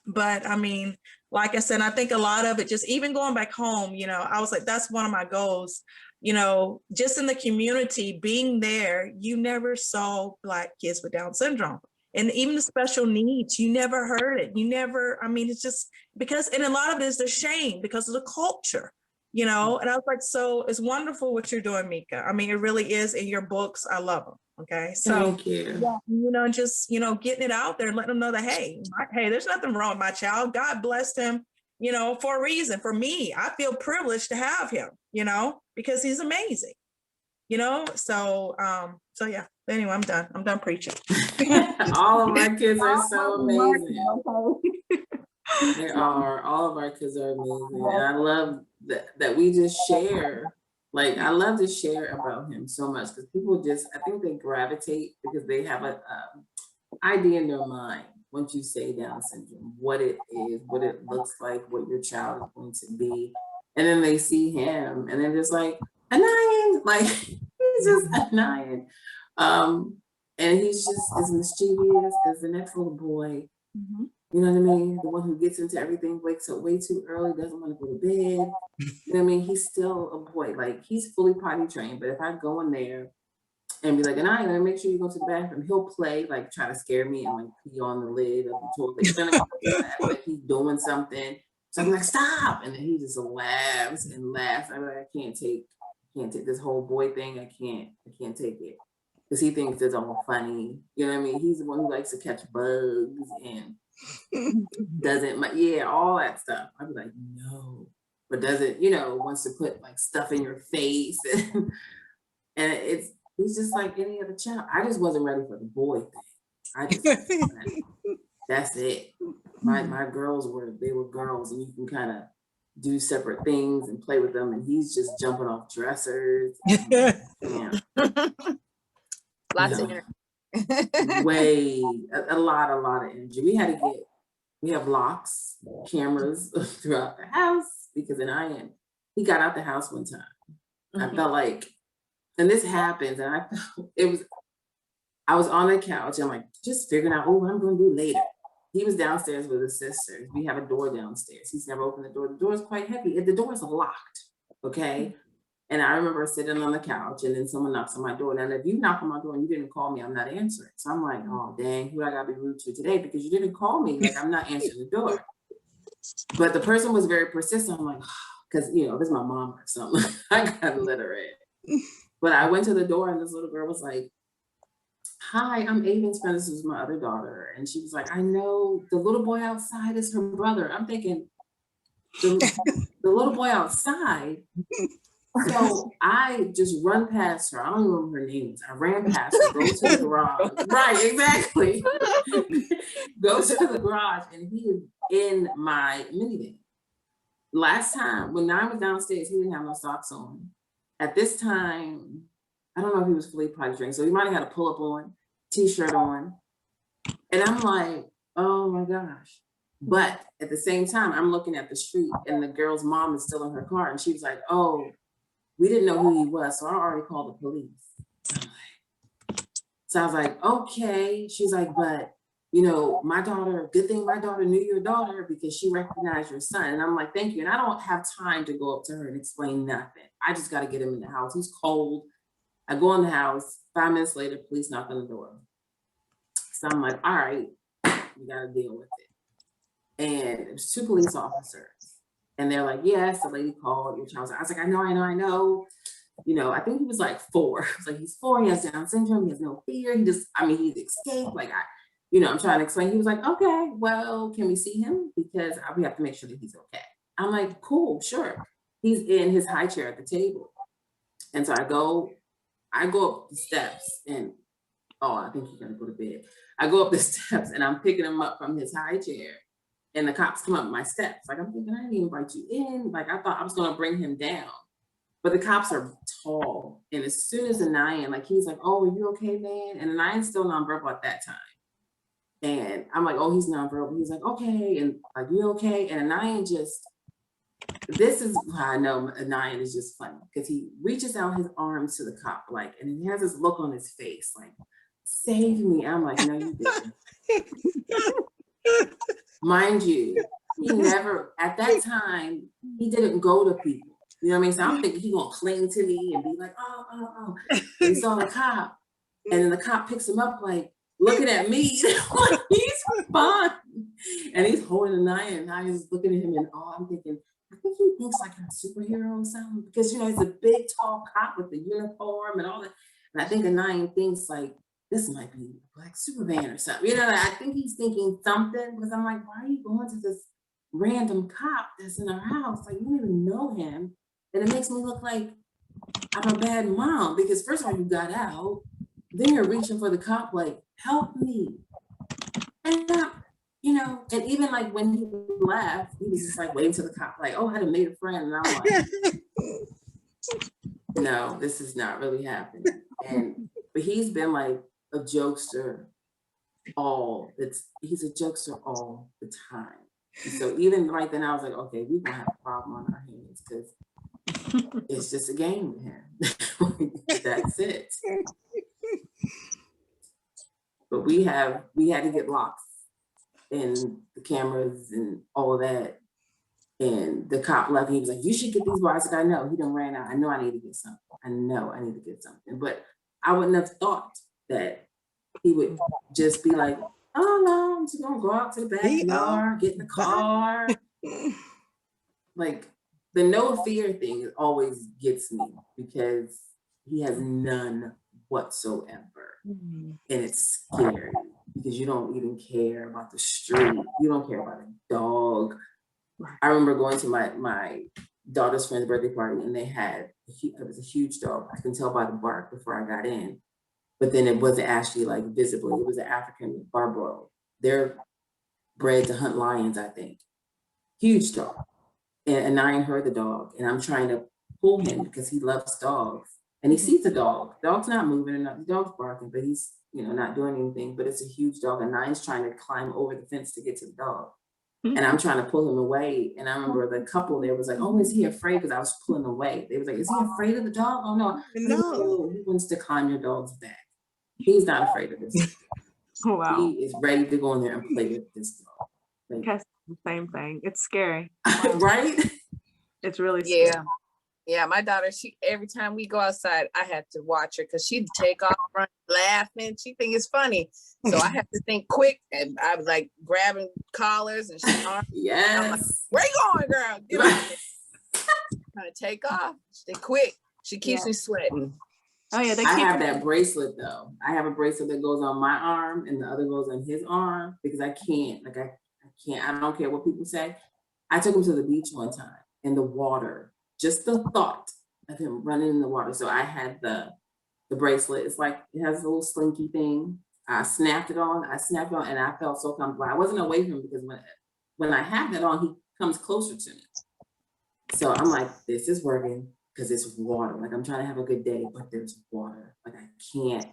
But I mean, like I said, I think a lot of it, just even going back home, you know, I was like, that's one of my goals, you know, just in the community, being there, you never saw Black kids with Down syndrome. And even the special needs, you never heard it. You never, I mean, it's just because, and a lot of it is the shame because of the culture. you know? And I was like, so it's wonderful what you're doing, Meeka. I mean, it really is in your books. I love them. Okay. So, Thank you. yeah, you know, just, you know, getting it out there and letting them know that, hey, there's nothing wrong with my child. God blessed him, you know, for a reason. For me, I feel privileged to have him, you know, because he's amazing, you know? So yeah, anyway, I'm done preaching. All of our kids are so amazing. They are. All of our kids are amazing. And I love that we just share. Like, I love to share about him so much because people just, I think they gravitate because they have an idea in their mind once you say Down syndrome, what it is, what it looks like, what your child is going to be. And then they see him and they're just like, Anayan, like, he's just Anayan. And he's just as mischievous as the next little boy. Mm-hmm. You know what I mean? The one who gets into everything, wakes up way too early, doesn't want to go to bed. You know what I mean? He's still a boy. Like, he's fully potty trained. But if I go in there and be like, and I make sure you go to the bathroom, he'll play, like, try to scare me and like pee on the lid of the toilet. Then like he's doing something. So I'm like, stop. And then he just laughs and laughs. I'm like, I can't take this whole boy thing. I can't take it. Because he thinks it's all funny. You know what I mean? He's the one who likes to catch bugs and doesn't, all that stuff. I'd be like, no, but doesn't, you know, wants to put like stuff in your face. And he's just like any other child. I just wasn't ready for the boy thing. I just, that's it. My girls were girls, and you can kind of do separate things and play with them. And he's just jumping off dressers. Lots of energy. Way a lot of energy. We have locks, cameras throughout the house because he got out the house one time. I felt like, and this happens, and I was on the couch and I'm like, just figuring out, what I'm gonna do later. He was downstairs with his sisters. We have a door downstairs. He's never opened the door. The door is quite heavy. The door is locked, okay? And I remember sitting on the couch and then someone knocks on my door. And if you knock on my door and you didn't call me, I'm not answering. So I'm like, oh, dang, who I gotta be rude to today because you didn't call me. Like, I'm not answering the door. But the person was very persistent. I'm like, because, you know, this is my mom or something. I gotta let her in. But I went to the door and this little girl was like, hi, I'm Aven's friend. This is my other daughter. And she was like, I know the little boy outside is her brother. I'm thinking, the little boy outside. So I just run past her. I don't know her name is. I ran past her, go to the garage. Right, exactly. Go to the garage and he is in my minivan. Last time, when I was downstairs, he didn't have no socks on. At this time, I don't know if he was fully potty trained, so he might have had a pull-up on, t-shirt on. And I'm like, oh my gosh. But at the same time, I'm looking at the street and the girl's mom is still in her car. And she was like, oh, we didn't know who he was. So I already called the police. So I was like, okay. She's like, but you know, my daughter, good thing my daughter knew your daughter because she recognized your son. And I'm like, thank you. And I don't have time to go up to her and explain nothing. I just got to get him in the house. He's cold. I go in the house. 5 minutes later, police knock on the door. So I'm like, all right, we got to deal with it. And it was 2 police officers. And they're like, yes, the lady called your child. I was like, I know. You know, I think he was like 4. It's like, he's 4, he has Down syndrome, he has no fear. He's escaped. Like, I'm trying to explain. He was like, okay, well, can we see him? Because we have to make sure that he's okay. I'm like, cool, sure. He's in his high chair at the table. And so I go up the steps and, I think he's gonna go to bed. I go up the steps and I'm picking him up from his high chair. And the cops come up my steps. Like, I'm thinking, I didn't invite you in. Like, I thought I was gonna bring him down. But the cops are tall. And as soon as Anayan, like, he's like, oh, are you okay, man? And Anayan's still nonverbal at that time. And I'm like, oh, he's nonverbal. He's like, okay. And like, you okay? And Anayan this is how I know Anayan is just funny. Because he reaches out his arms to the cop, like, and he has this look on his face, like, save me. I'm like, no, you didn't. Mind you, he never, at that time, he didn't go to people. You know what I mean? So I'm thinking he's gonna cling to me and be like, oh. And he saw the cop. And then the cop picks him up like, looking at me. He's fine. And he's holding Anayan and Anayan's looking at him in awe. I'm thinking, I think he thinks like I'm a superhero or something because, you know, he's a big, tall cop with the uniform and all that. And I think Anaya thinks like, this might be like Superman or something. You know, I think he's thinking something because I'm like, why are you going to this random cop that's in our house? Like, you don't even know him. And it makes me look like I'm a bad mom because first of all, you got out, then you're reaching for the cop, like, help me. And you know, and even like when he left, he was just like waiting to the cop, like, oh, I had made a friend. And I'm like, no, this is not really happening. But he's been like a jokester he's a jokester all the time. And so even right then I was like, okay, we're gonna have a problem on our hands because it's just a game with him. That's it. But we had to get locks and the cameras and all of that. And the cop left and he was like, you should get these bars. I know he done ran out. I know I need to get something. I know I need to get something. But I wouldn't have thought that he would just be like, oh no, I'm just gonna go out to the backyard, get in the car. Like the no fear thing always gets me because he has none whatsoever. And it's scary because you don't even care about the street. You don't care about a dog. I remember going to my daughter's friend's birthday party and it was a huge dog. I can tell by the bark before I got in, but then it wasn't actually like visibly. It was an African Barbaro. They're bred to hunt lions, I think. Huge dog. And I heard the dog and I'm trying to pull him because he loves dogs. And he sees the dog. The dog's not moving enough. The dog's barking, but he's, you know, not doing anything. But it's a huge dog. And Nine's trying to climb over the fence to get to the dog. And I'm trying to pull him away. And I remember the couple there was like, oh, is he afraid? Because I was pulling away. They was like, is he afraid of the dog? Oh, no. No. He wants to climb your dog's back. He's not afraid of this. Wow. He is ready to go in there and play with this dog. Like, That's the same thing. It's scary. right? It's really scary. Yeah, my daughter, every time we go outside, I have to watch her because she'd take off running, laughing. She think it's funny. So I have to think quick. And I was like grabbing collars and she's yes. I'm like, where you going, girl? Get off. Trying to take off. She quick. She keeps me sweating. Oh yeah, I have that bracelet though. I have a bracelet that goes on my arm and the other goes on his arm because I can't. Like I can't. I don't care what people say. I took him to the beach one time in the water. Just the thought of him running in the water. So I had the bracelet. It's like it has a little slinky thing. I snapped it on and I felt so comfortable. I wasn't away from him because when I have that on, he comes closer to me. So I'm like, this is working because it's water. Like I'm trying to have a good day, but there's water. Like I can't,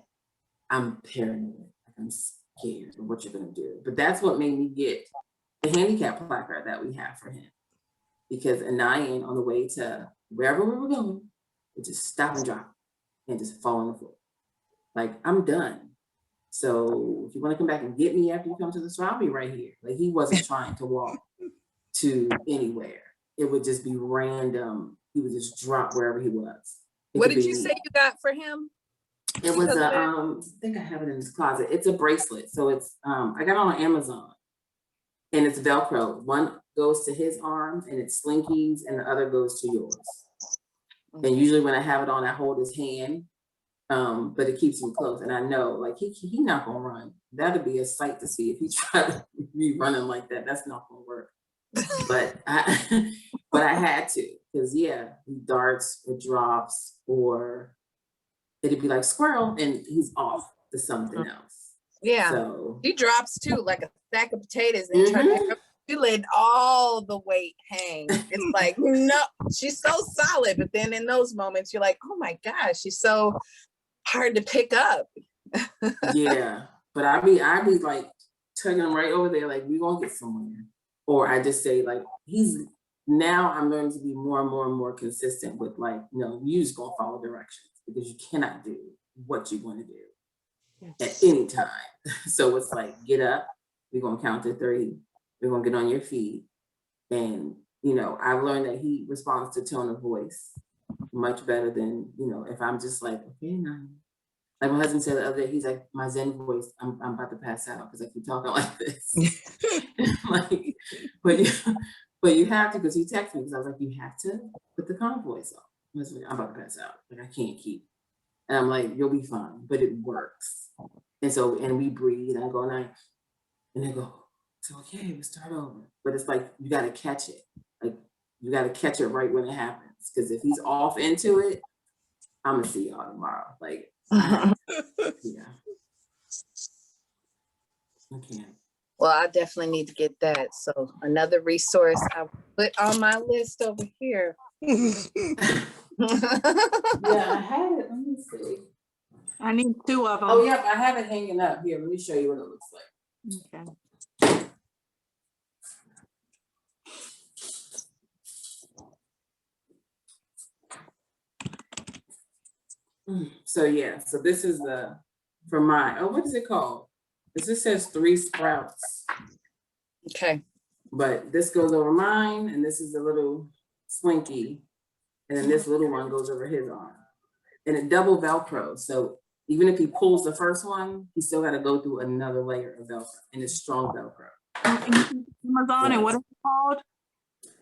I'm paranoid. Like I'm scared of what you're gonna do. But that's what made me get the handicap placard that we have for him. Because Anayan on the way to wherever we were going, would just stop and drop and just fall on the floor. Like, I'm done. So if you want to come back and get me after you come to the store, I'll be right here. Like he wasn't trying to walk to anywhere. It would just be random. He would just drop wherever he was. What did you say you got for him? It was I think I have it in this closet. It's a bracelet. So it's I got it on Amazon. And it's Velcro. One goes to his arm and it's slinkies and the other goes to yours. And usually when I have it on, I hold his hand, but it keeps him close. And I know like he not gonna run. That'd be a sight to see if he tried to be running like that. That's not gonna work. But I had to, because yeah, he darts or drops or it'd be like squirrel and he's off to something else. Yeah, so he drops too, like a sack of potatoes, and you let all the weight hang. It's like, no, she's so solid. But then in those moments, you're like, oh my gosh, she's so hard to pick up. Yeah, but I be like tugging him right over there, like we gonna get somewhere. Or I just say like now I'm learning to be more and more consistent with like, no, you just gonna follow directions because you cannot do what you want to do at any time. So it's like, get up, we're gonna count to 3, we're gonna get on your feet. And you know, I've learned that he responds to tone of voice much better than, you know, if I'm just like, okay, now. Like my husband said the other day, he's like, my Zen voice, I'm about to pass out because I keep talking like this. Like, But you have to, because he texted me, because I was like, you have to put the convoys on. I was like, I'm about to pass out. Like, I can't keep. And I'm like, you'll be fine, but it works. And so, and we breathe, and I go, and they go, it's okay, we start over. But it's like, you got to catch it. Like, you got to catch it right when it happens. Because if he's off into it, I'm going to see y'all tomorrow. Like, yeah. I can't. Well, I definitely need to get that. So another resource I put on my list over here. Yeah, I had it. Let me see. I need 2 of them. Oh, yep, I have it hanging up here. Let me show you what it looks like. Okay. So yeah, so this is the, for mine. Oh, what is it called? This says 3 sprouts. Okay. But this goes over mine, and this is a little slinky. And then this little one goes over his arm. And it double Velcro. So even if he pulls the first one, he still got to go through another layer of Velcro, and it's strong Velcro. Amazon, and what is it called?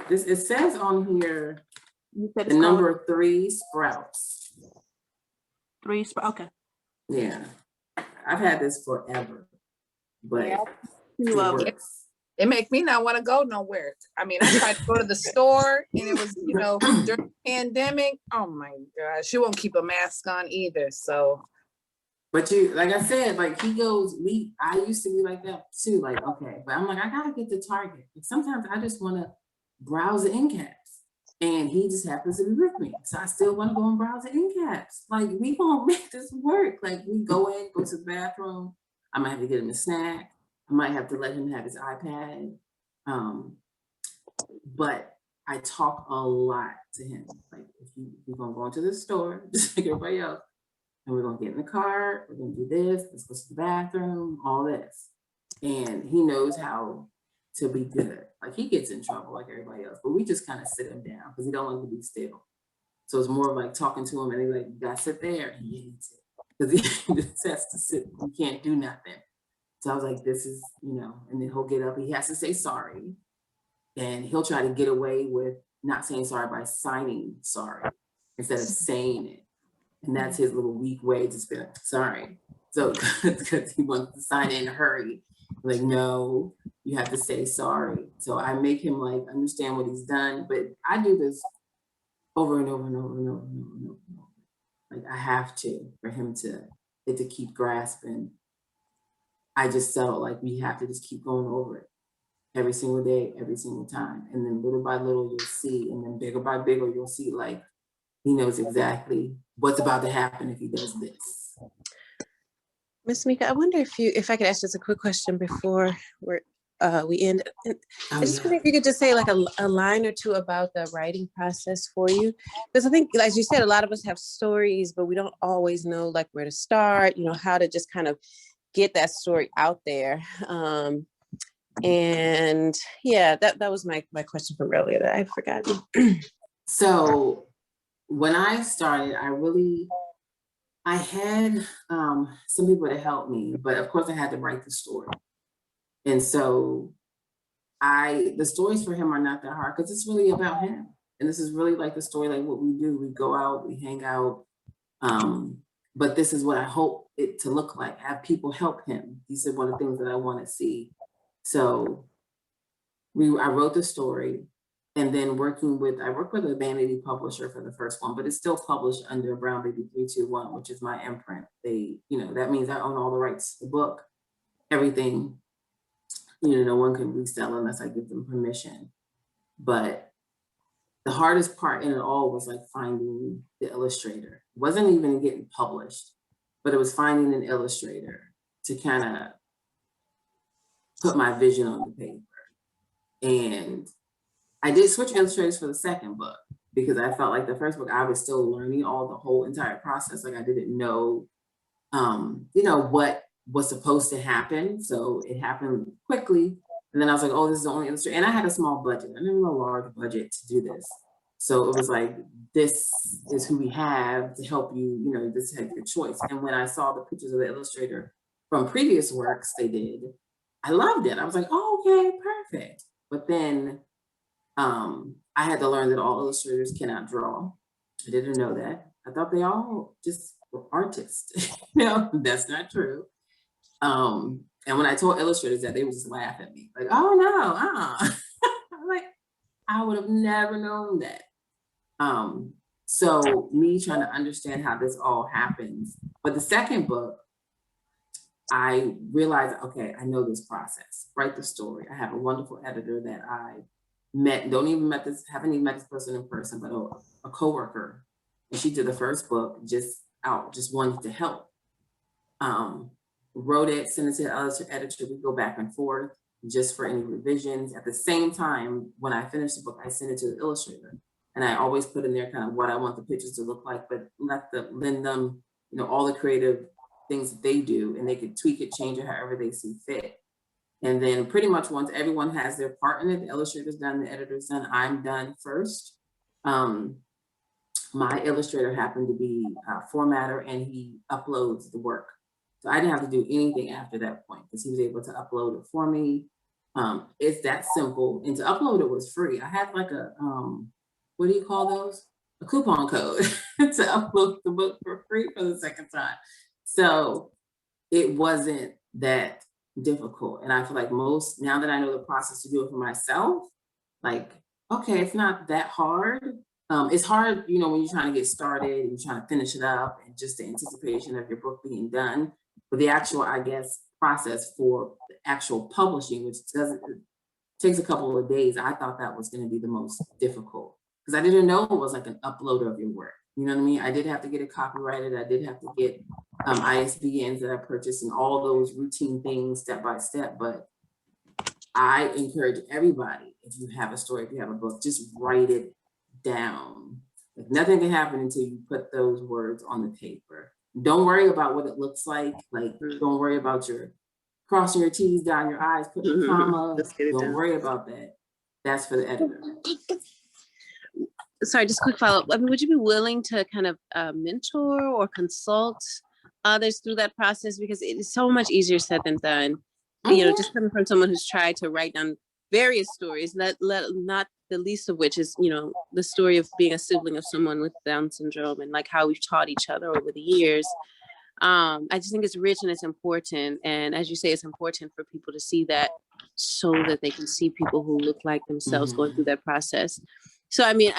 This, it says on here, You said the number 3 sprouts. 3 sprouts. Okay. Yeah, I've had this forever, but Yeah. it works. It make me not want to go nowhere. I mean, I tried to go to the store, and it was, you know, during the pandemic. Oh my gosh, she won't keep a mask on either. So, but you, like I said, like he goes, I used to be like that too. Like, okay, but I'm like, I gotta get to Target. Like, sometimes I just want to browse the end caps, and he just happens to be with me, so I still want to go and browse the end caps. Like, we gonna make this work. Like, we go to the bathroom. I might have to get him a snack. I might have to let him have his iPad. But I talk a lot to him. Like, if we're gonna go into the store, just like everybody else, and we're gonna get in the car, we're gonna do this, let's go to the bathroom, all this. And he knows how to be good. Like, he gets in trouble like everybody else, but we just kind of sit him down because he don't like to be still. So it's more of like talking to him, and they're like, you gotta sit there, and he hates it. Because he just has to sit, he can't do nothing. So I was like, this is, you know, and then he'll get up, he has to say sorry. And he'll try to get away with not saying sorry by signing sorry instead of saying it. And that's his little weak way to spell sorry. So because he wants to sign it in a hurry. Like, no, you have to say sorry. So I make him like understand what he's done. But I do this over and over and over and over and over and over. Like, I have to, for him to keep grasping. I just felt like we have to just keep going over it every single day, every single time. And then little by little, you'll see, and then bigger by bigger, you'll see like he knows exactly what's about to happen if he does this. Miss Meeka, I wonder if I could ask just a quick question before we end. I just wonder if you could just say like a line or two about the writing process for you. Because I think, as you said, a lot of us have stories, but we don't always know like where to start, you know, how to just kind of get that story out there. And yeah, that was my question from earlier that I forgot. So when I started, I had some people to help me, but of course I had to write the story. And so the stories for him are not that hard because it's really about him. And this is really like the story, like what we do. We go out, we hang out. But this is what I hope it to look like, have people help him. These are one of the things that I want to see. So I wrote the story, and then I worked with a vanity publisher for the first one, but it's still published under Brown Baby 321, which is my imprint. They, you know, that means I own all the rights to the book, everything. You know, no one can resell unless I give them permission. But the hardest part in it all was like finding the illustrator. It wasn't even getting published, but it was finding an illustrator to kind of put my vision on the paper. And I did switch illustrators for the second book because I felt like the first book, I was still learning the whole entire process. Like, I didn't know, you know, what was supposed to happen. So it happened quickly. And then I was like, oh, this is the only illustrator. And I had a small budget. I didn't have a large budget to do this. So it was like, this is who we have to help you, you know, this is your choice. And when I saw the pictures of the illustrator from previous works they did, I loved it. I was like, oh, okay, perfect. But then I had to learn that all illustrators cannot draw. I didn't know that. I thought they all just were artists. That's not true. And when I told illustrators that, they would just laugh at me, like, oh no, I'm like, I would have never known that. So me trying to understand how this all happens. But the second book, I realized, okay, I know this process. Write the story. I have a wonderful editor that I met, haven't even met this person in person, but a coworker. And she did the first book just wanted to help. Wrote it, sent it to the other editor. We go back and forth just for any revisions. At the same time, when I finished the book, I sent it to the illustrator. And I always put in there kind of what I want the pictures to look like, but lend them, all the creative things that they do, and they could tweak it, change it however they see fit. And then pretty much once everyone has their part in it, the illustrator's done, the editor's done, I'm done first. My illustrator happened to be a formatter, and he uploads the work. So I didn't have to do anything after that point because he was able to upload it for me. It's that simple. And to upload it was free. I had like a, what do you call those? A coupon code to upload the book for free for the second time. So it wasn't that difficult. And I feel like now that I know the process to do it for myself, like, okay, it's not that hard. It's hard, when you're trying to get started and you're trying to finish it up and just the anticipation of your book being done. But the actual, I guess, process for the actual publishing, which takes a couple of days, I thought that was going to be the most difficult because I didn't know it was like an upload of your work. You know what I mean? I did have to get it copyrighted. I did have to get ISBNs that I purchased and all those routine things step by step. But I encourage everybody, if you have a story, if you have a book, just write it down. Like, nothing can happen until you put those words on the paper. Don't worry about what it looks like. Like, don't worry about your crossing your T's, dotting your I's, putting a comma. Don't worry about that. That's for the editor. Sorry, just quick follow-up. I mean, would you be willing to kind of mentor or consult others through that process? Because it is so much easier said than done. Just coming from someone who's tried to write down various stories, not the least of which is, the story of being a sibling of someone with Down syndrome and like how we've taught each other over the years. I just think it's rich and it's important. And as you say, it's important for people to see that so that they can see people who look like themselves going through that process. So, I mean,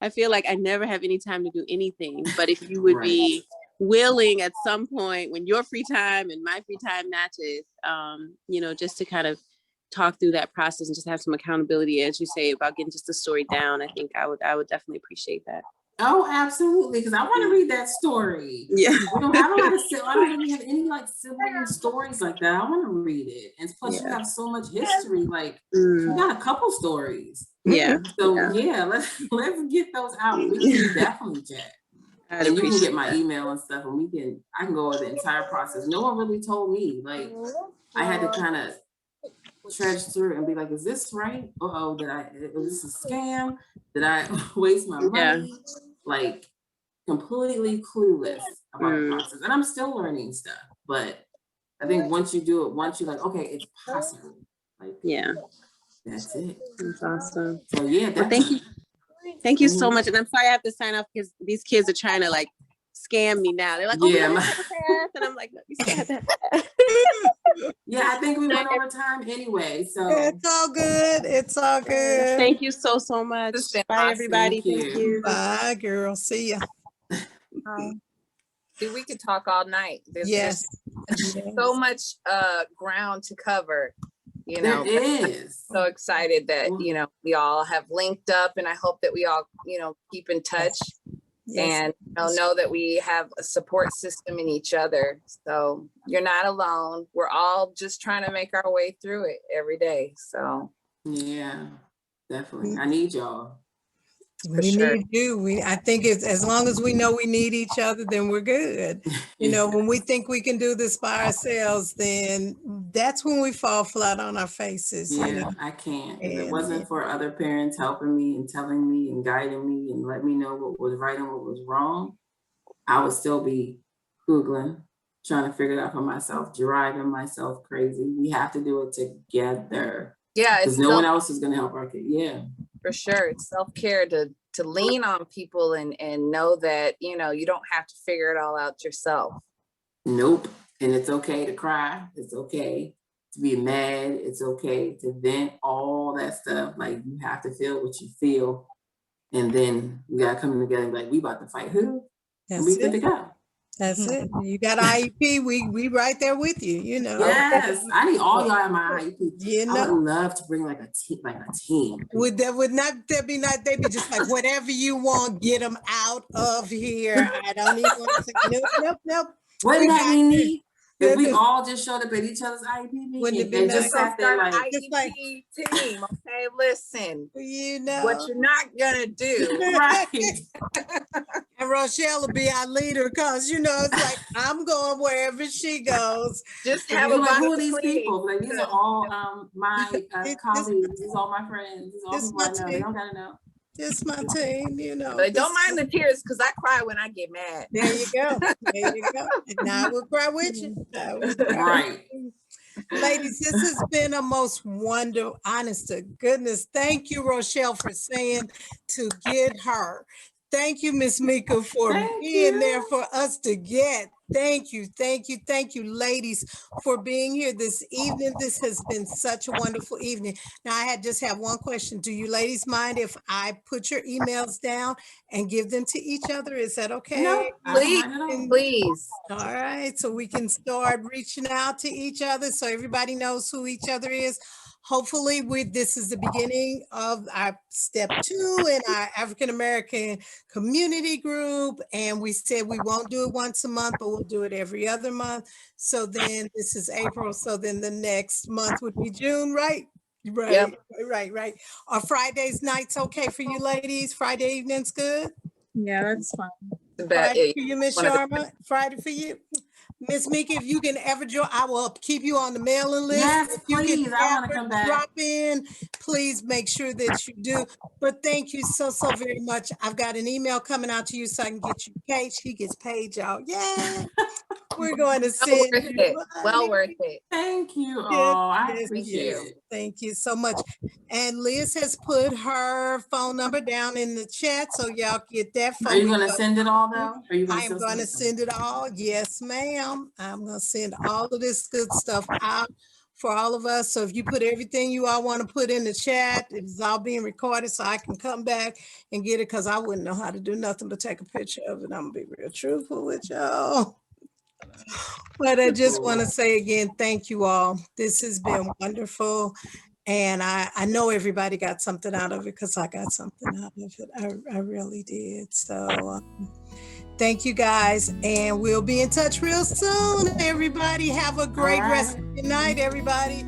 I feel like I never have any time to do anything, but if you would be willing at some point when your free time and my free time matches, just to kind of talk through that process and just have some accountability, as you say, about getting just the story down, I think I would definitely appreciate that. Oh, absolutely. Because I want to read that story. Yeah. I don't really have any like sibling stories like that. I want to read it. And plus you have so much history. Like you got a couple stories. Yeah. So let's get those out. We can definitely chat. And you can get my email and stuff, and I can go over the entire process. No one really told me. Like I had to kind of trudge through and be like, is this right? Was this a scam? Did I waste my money? Yeah. Like completely clueless about the process. And I'm still learning stuff, but I think once you do it, once you're like, okay, it's possible. Like, that's it. That's awesome. So yeah, well, thank you so much. And I'm sorry I have to sign off because these kids are trying to like scam me now. They're like, oh, yeah, and I'm like, no, you can't have that. Yeah, I think we went over time anyway. So it's all good. It's all good. Thank you so much. Bye, everybody. Thank you. Bye, girl. See ya. We could talk all night. There's so much ground to cover. There is. So excited that we all have linked up, and I hope that we all keep in touch. And know that we have a support system in each other. So you're not alone. We're all just trying to make our way through it every day. So yeah, definitely. I need y'all. We need you. I think it's as long as we know we need each other, then we're good. When we think we can do this by ourselves, then that's when we fall flat on our faces. Yeah, I can't. If it wasn't for other parents helping me and telling me and guiding me and letting me know what was right and what was wrong, I would still be Googling, trying to figure it out for myself, driving myself crazy. We have to do it together. Yeah, Because it's no one else is gonna help our kid. Yeah. for sure. It's self-care to lean on people and know that, you know, you don't have to figure it all out yourself. Nope. And it's okay to cry. It's okay to be mad. It's okay to vent, all that stuff. Like, you have to feel what you feel. And then we gotta come together and be like, we about to fight who? And we That's good to it. go. That's it. You got IEP, we right there with you, you know. Yes, I need all y'all in my IEP. You I would know, love to bring like a team. would not there be not, they be just like, whatever you want, get them out of here. I don't even want to say, nope. Wouldn't that be neat? If we Goodness. all just showed up at each other's IEP Wouldn't it meeting be and nice? just sat there like, Just like- IEP team. Okay, listen. You know. What you're not gonna do. right. And Rochelle will be our leader because, you know, it's like, I'm going wherever she goes. Just And have you're a like, who box are these of people? Like, these are all my This- colleagues. These are all my friends. These are all this people I my know. They team. don't gotta know. Just my team, you know. But don't this- mind the tears because I cry when I get mad. There you go. There you go. And I will cry with you. I will cry. Right. Ladies, this has been a most wonderful, honest to goodness. Thank you, Rochelle, for saying to get her. Thank you, Miss Meeka, for Thank being you. there for us to get. Thank you, ladies, for being here this evening. This has been such a wonderful evening. Now, I just have one question. Do you ladies mind if I put your emails down and give them to each other? Is that okay? No, I don't mind at all. Please. All right, so we can start reaching out to each other so everybody knows who each other is. Hopefully, this is the beginning of our step 2 in our African American community group. And we said we won't do it once a month, but we'll do it every other month. So then this is April. So then the next month would be June, right? Right, Yep. right. Are Fridays nights okay for you ladies? Friday evenings good? Yeah, that's fine. Friday for you, Miss one of the- Sharma? Friday for you? Miss Meeka, if you can ever join, I will keep you on the mailing list. Yes, If you can please. I want to ever come back. drop in, please make sure that you do. But thank you so very much. I've got an email coming out to you so I can get you paid. She gets paid, y'all. Yeah. We're going to Well send worth you it. Well money. worth it. Thank you all. I Yes, appreciate yes. it. Thank you so much. And Liz has put her phone number down in the chat, so y'all get that phone. Are you gonna send it all though? Are you I am still going to send it? send it all. Yes, ma'am. I'm going to send all of this good stuff out for all of us. So if you put everything you all want to put in the chat, it's all being recorded so I can come back and get it because I wouldn't know how to do nothing but take a picture of it. I'm going to be real truthful with y'all. But I just want to say again, thank you all. This has been wonderful. And I know everybody got something out of it because I got something out of it. I really did. So thank you guys. And we'll be in touch real soon. Everybody have a great rest of your night, everybody.